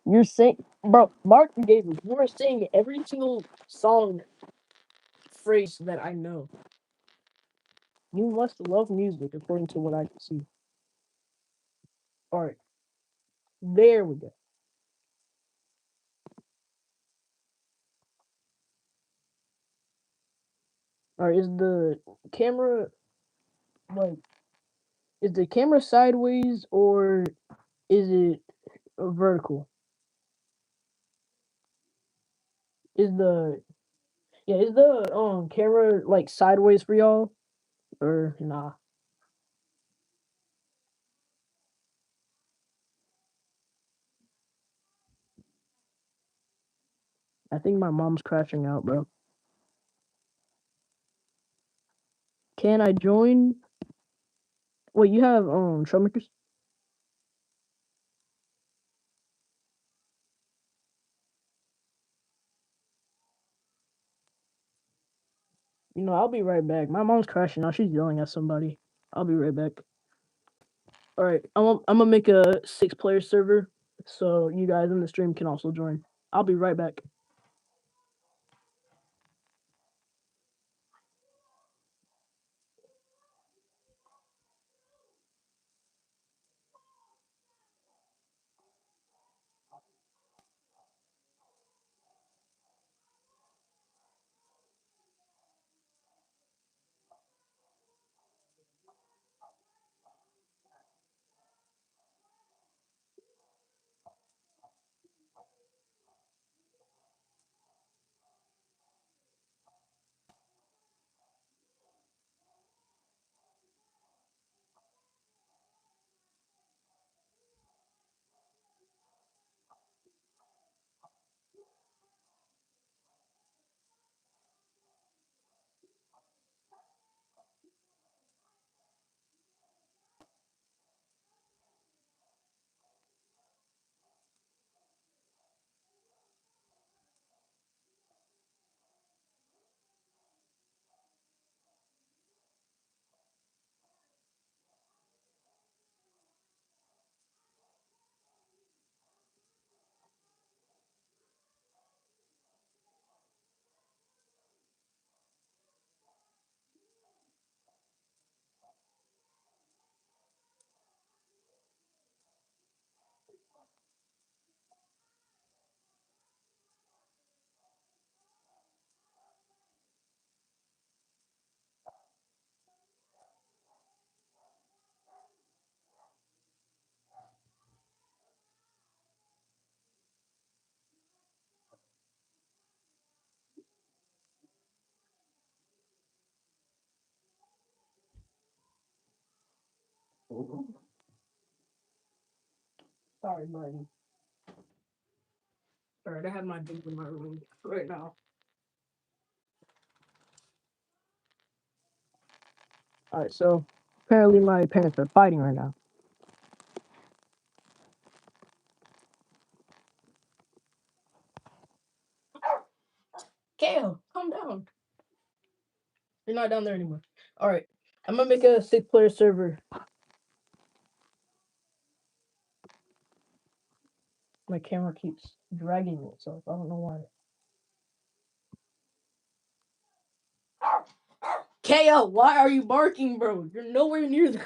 You're saying, bro, Mark Gabriel, you are saying every single song phrase that I know. You must love music, according to what I can see. All right, there we go. All right, is the camera like is the camera sideways or is it vertical? Is the Yeah, is the camera like sideways for y'all or nah? I think my mom's crashing out, bro. Can I join? Wait, you have Showmakers? You know, I'll be right back. My mom's crashing out. She's yelling at somebody. I'll be right back. All right, I'm gonna make a 6-player server so you guys in the stream can also join. I'll be right back. Sorry, buddy. All right, I have my dude in my room right now. All right, so apparently my parents are fighting right now. Kale, calm down. You're not down there anymore. All right, I'm gonna make a 6-player server. My camera keeps dragging itself. I don't know why. KO, why are you barking, bro? You're nowhere near the.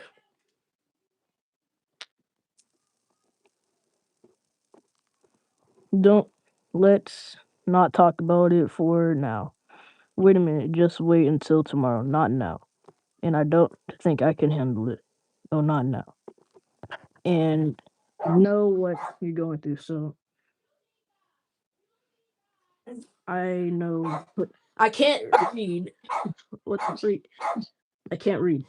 Don't. Let's not talk about it for now. Wait a minute. Just wait until tomorrow. Not now. And I don't think I can handle it. Oh, not now. And know what you're going through. So I know. I can't read. What the freak? I can't read.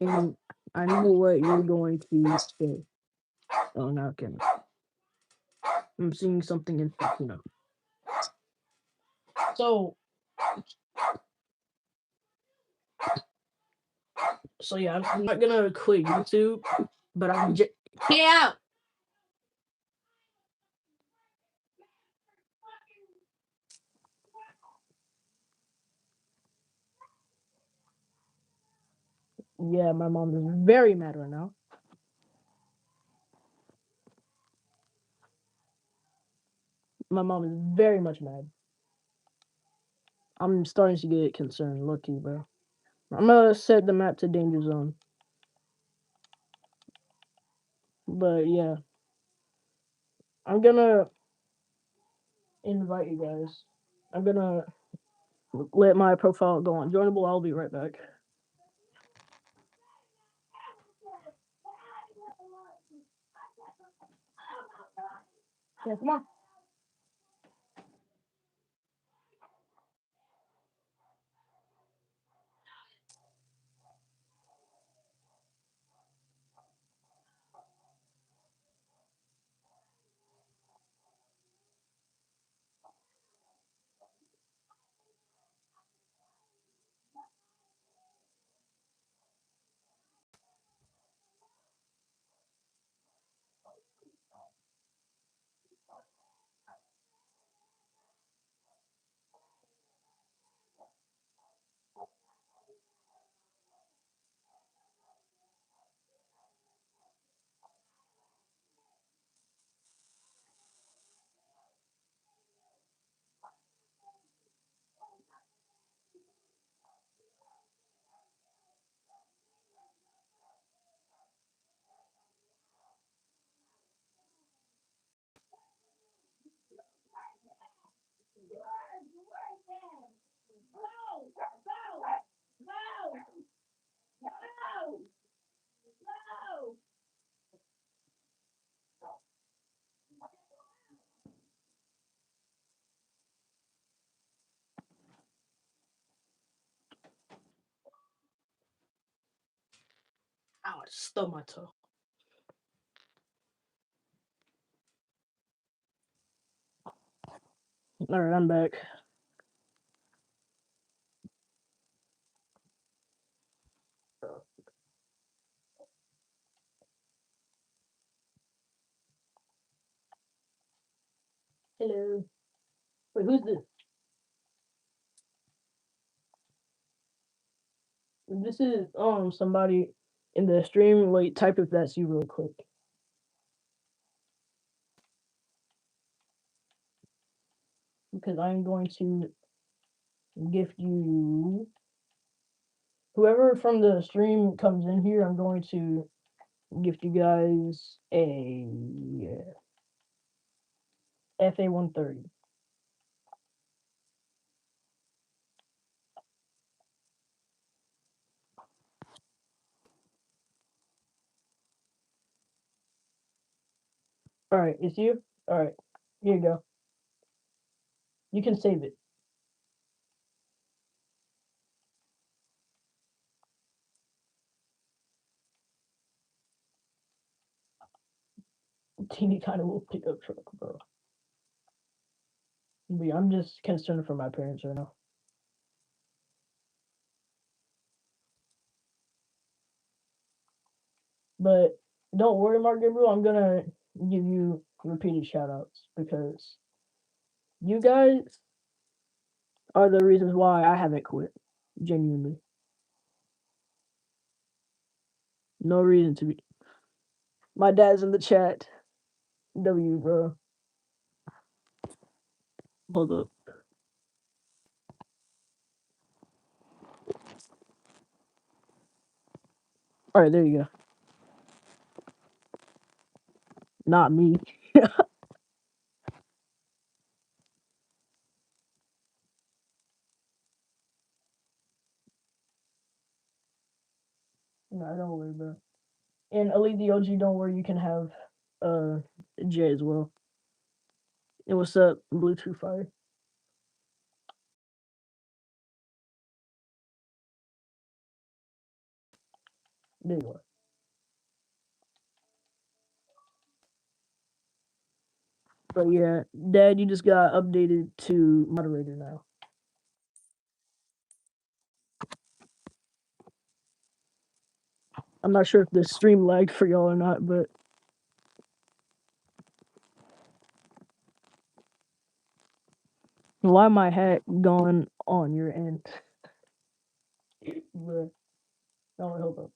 And I know what you're going to say. Oh, no, okay. I'm seeing something in Filipino. So, so yeah, I'm not gonna quit YouTube, but I'm just. Yeah! Yeah, my mom is very mad right now. My mom is very much mad. I'm starting to get concerned. Lucky, bro. I'm gonna set the map to danger zone. But yeah, I'm gonna invite you guys. I'm gonna let my profile go on joinable. I'll be right back. Yeah, come on. I just stubbed my toe. All right, I'm back. Hello. Wait, who's this? This is somebody in the stream. Wait, type if that's you real quick. Because I'm going to gift you whoever from the stream comes in here, I'm going to gift you guys a FA 130. All right, it's you. All right, here you go. You can save it. Teeny kind of little pickup truck, bro. But yeah, I'm just concerned for my parents right now. But don't worry, Mark Gabriel. I'm gonna give you repeated shout outs because you guys are the reasons why I haven't quit. Genuinely. No reason to be. My dad's in the chat. W, bro. Hold up. All right, there you go. Not me. No, don't worry, bro. And Elite the OG, don't worry, you can have uh Jay as well. And what's up, Bluetooth Fire? There you are. But yeah, Dad, you just got updated to moderator now. I'm not sure if the stream lagged for y'all or not, but why my hat gone on your end? Bruh, no, hold up.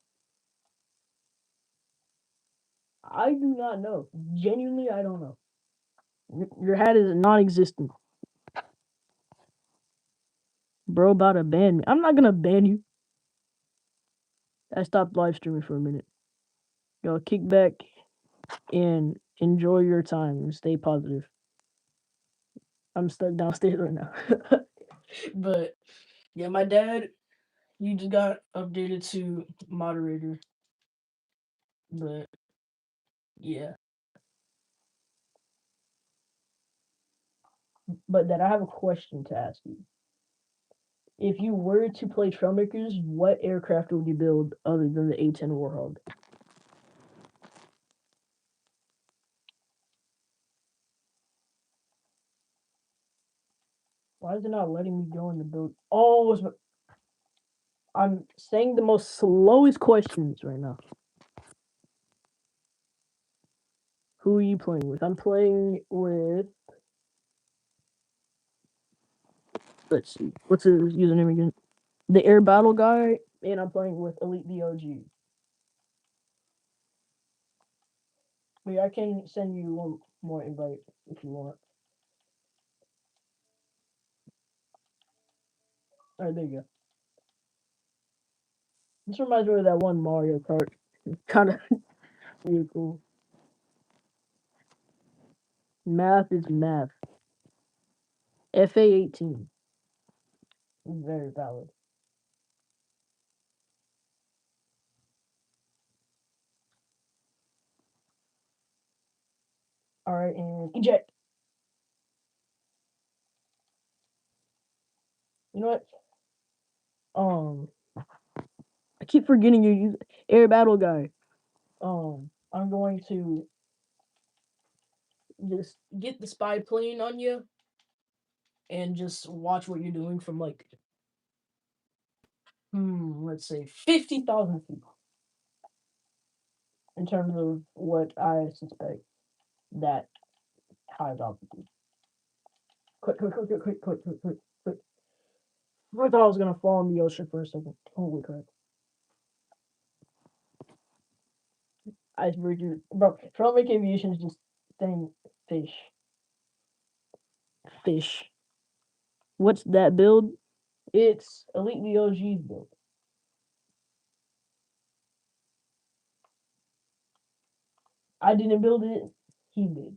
I do not know. Genuinely, I don't know. Your hat is non-existent. Bro, about to ban me. I'm not gonna ban you. I stopped live streaming for a minute. Yo, kick back and enjoy your time and stay positive. I'm stuck downstairs right now. But yeah, my dad, you just got updated to moderator. But yeah. But Dad, I have a question to ask you. If you were to play Trailmakers, what aircraft would you build other than the A-10 Warhog? Why is it not letting me go in the build? Oh, I'm saying the most slowest questions right now. Who are you playing with? I'm playing with. Let's see. What's his username again? The Air Battle guy, and I'm playing with Elite DOG. Wait, I can send you one more invite if you want. All right, there you go. This reminds me of that one Mario Kart. Kind of really cool. Math is math. FA 18. Very valid. All right, and eject. You know what? I keep forgetting you use Air Battle guy. I'm going to just get the spy plane on you and just watch what you're doing from like, let's say 50,000 feet in terms of what I suspect that high altitude. Quick, quick, quick, quick, quick, quick, quick, quick, quick. I thought I was gonna fall in the ocean for a second. Holy crap. Iceberg, bro. Traumatic aviation is just saying fish. Fish. What's that build? It's Elite the OG's build. I didn't build it, he did.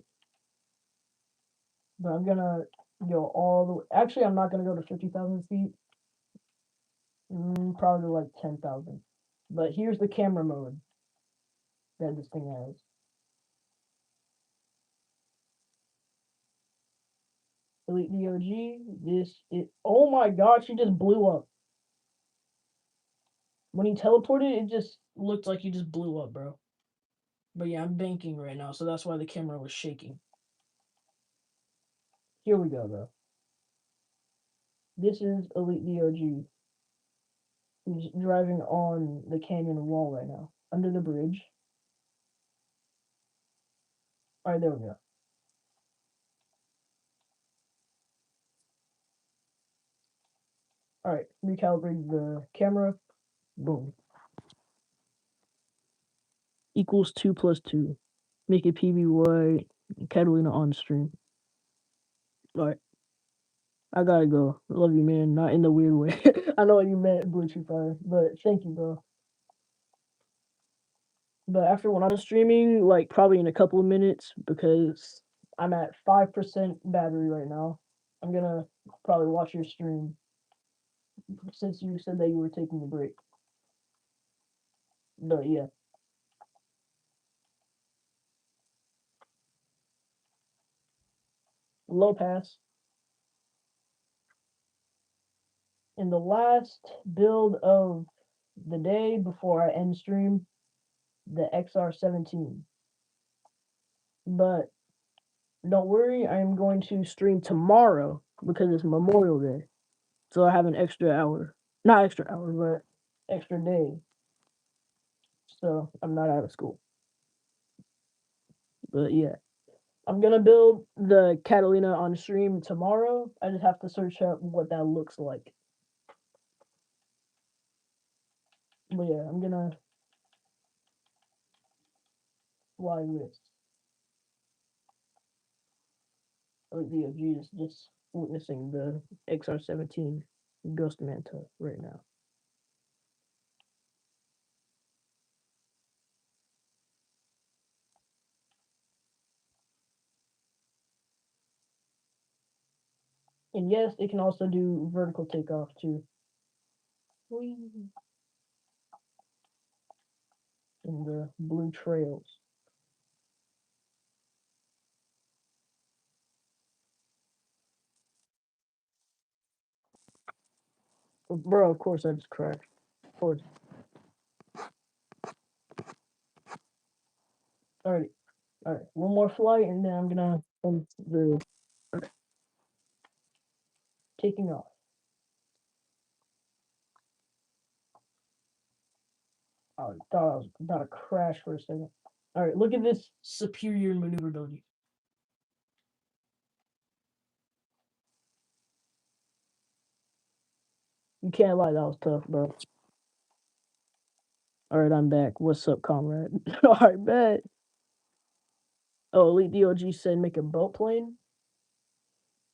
But I'm gonna go all the way. Actually, I'm not gonna go to 50,000 feet. Probably like 10,000. But here's the camera mode that this thing has. Elite DOG. This it. Oh my god, she just blew up. When he teleported, it just looked like he just blew up, bro. But yeah, I'm banking right now, so that's why the camera was shaking. Here we go, bro. This is Elite DOG. He's driving on the canyon wall right now, under the bridge. All right, there we go. All right, recalibrate the camera. Boom. Equals 2 plus 2. Make it PBY. Catalina on stream. All right. I gotta go. Love you, man. Not in the weird way. I know what you meant, Bluetooth Fire, but thank you, bro. But after when I'm streaming, like probably in a couple of minutes, because I'm at 5% battery right now. I'm gonna probably watch your stream since you said that you were taking a break. But yeah, low pass. In the last build of the day before I end stream, the XR17. But don't worry, I am going to stream tomorrow because it's Memorial Day. So I have an extra hour. Not extra hour, but extra day. So I'm not out of school. But yeah. I'm gonna build the Catalina on stream tomorrow. I just have to search up what that looks like. But yeah, I'm gonna fly with ODOG is just witnessing the XR17 Ghost Manta right now. And yes, it can also do vertical takeoff too. In the blue trails. Bro, of course I just crashed. Of course. Alright. Alright. One more flight and then I'm gonna the taking off. I thought I was about to crash for a second. Alright, look at this superior maneuverability. You can't lie, that was tough, bro. Alright, I'm back. What's up, comrade? Alright, bet. Oh, Elite DOG said make a boat plane.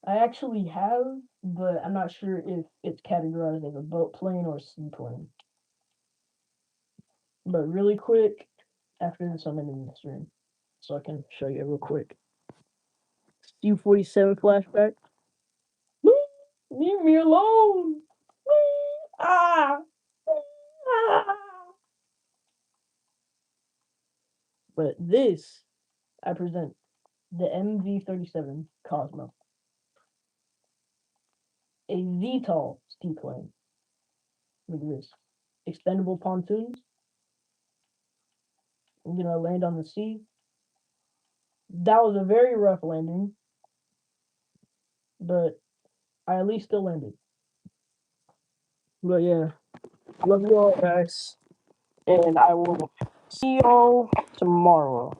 I actually have, but I'm not sure if it's categorized as a boat plane or a seaplane. But really quick, after this, I'm in the stream, so I can show you real quick. U-47 flashback. Leave me alone. Ah. But this, I present the MV-37 Cosmo, a VTOL seaplane. Look at this. Extendable pontoons, I'm gonna land on the sea. That was a very rough landing, but I at least still landed. But yeah, love you all, guys, and I will see y'all tomorrow.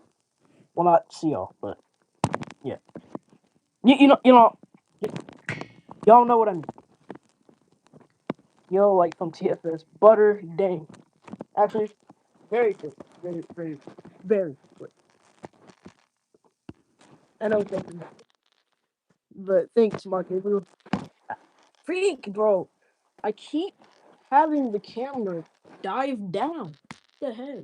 Well, not see y'all, but yeah, y'all know what I mean. Yo, like from TFS, butter, dang. Actually, very good, very good. I know something, but thanks, Mark Gabriel. Freak, bro. I keep having the camera dive down. What the heck?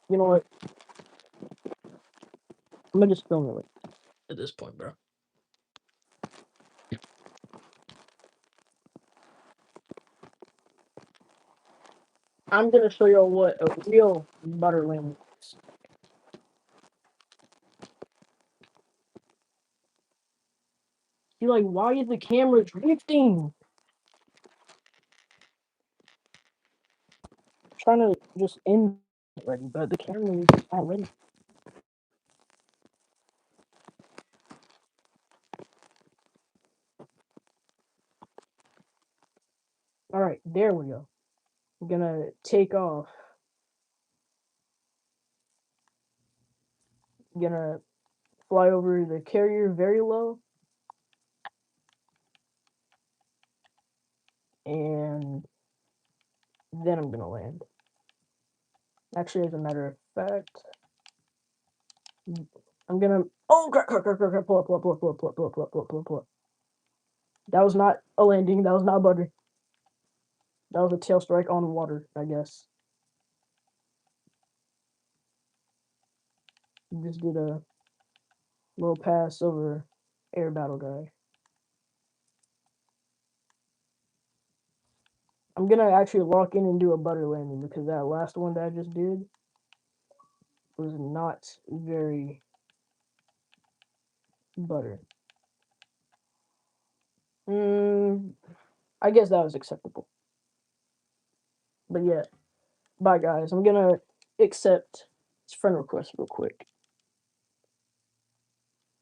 You know what? I'm gonna just film it at this point, bro. I'm gonna show y'all what a real butter lamb is. You're like, why is the camera drifting? I'm trying to just end it already, but the camera is not ready. All right, there we go. I'm gonna take off. I'm gonna fly over the carrier very low, and then I'm gonna land. Actually, as a matter of fact, I'm gonna. Oh, crap, crap, crap, crap, crap, pull up, pull up, pull up, pull up, pull up, pull up, pull up, pull up, pull up, pull up. That was not a landing. That was not butter. That was a tail strike on water, I guess. Just did a little pass over air battle guy. I'm gonna actually lock in and do a butter landing because that last one that I just did was not very butter. I guess that was acceptable. But yeah, bye guys. I'm gonna accept this friend request real quick.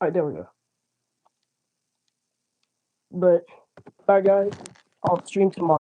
All right, there we go. But bye guys. I'll stream tomorrow.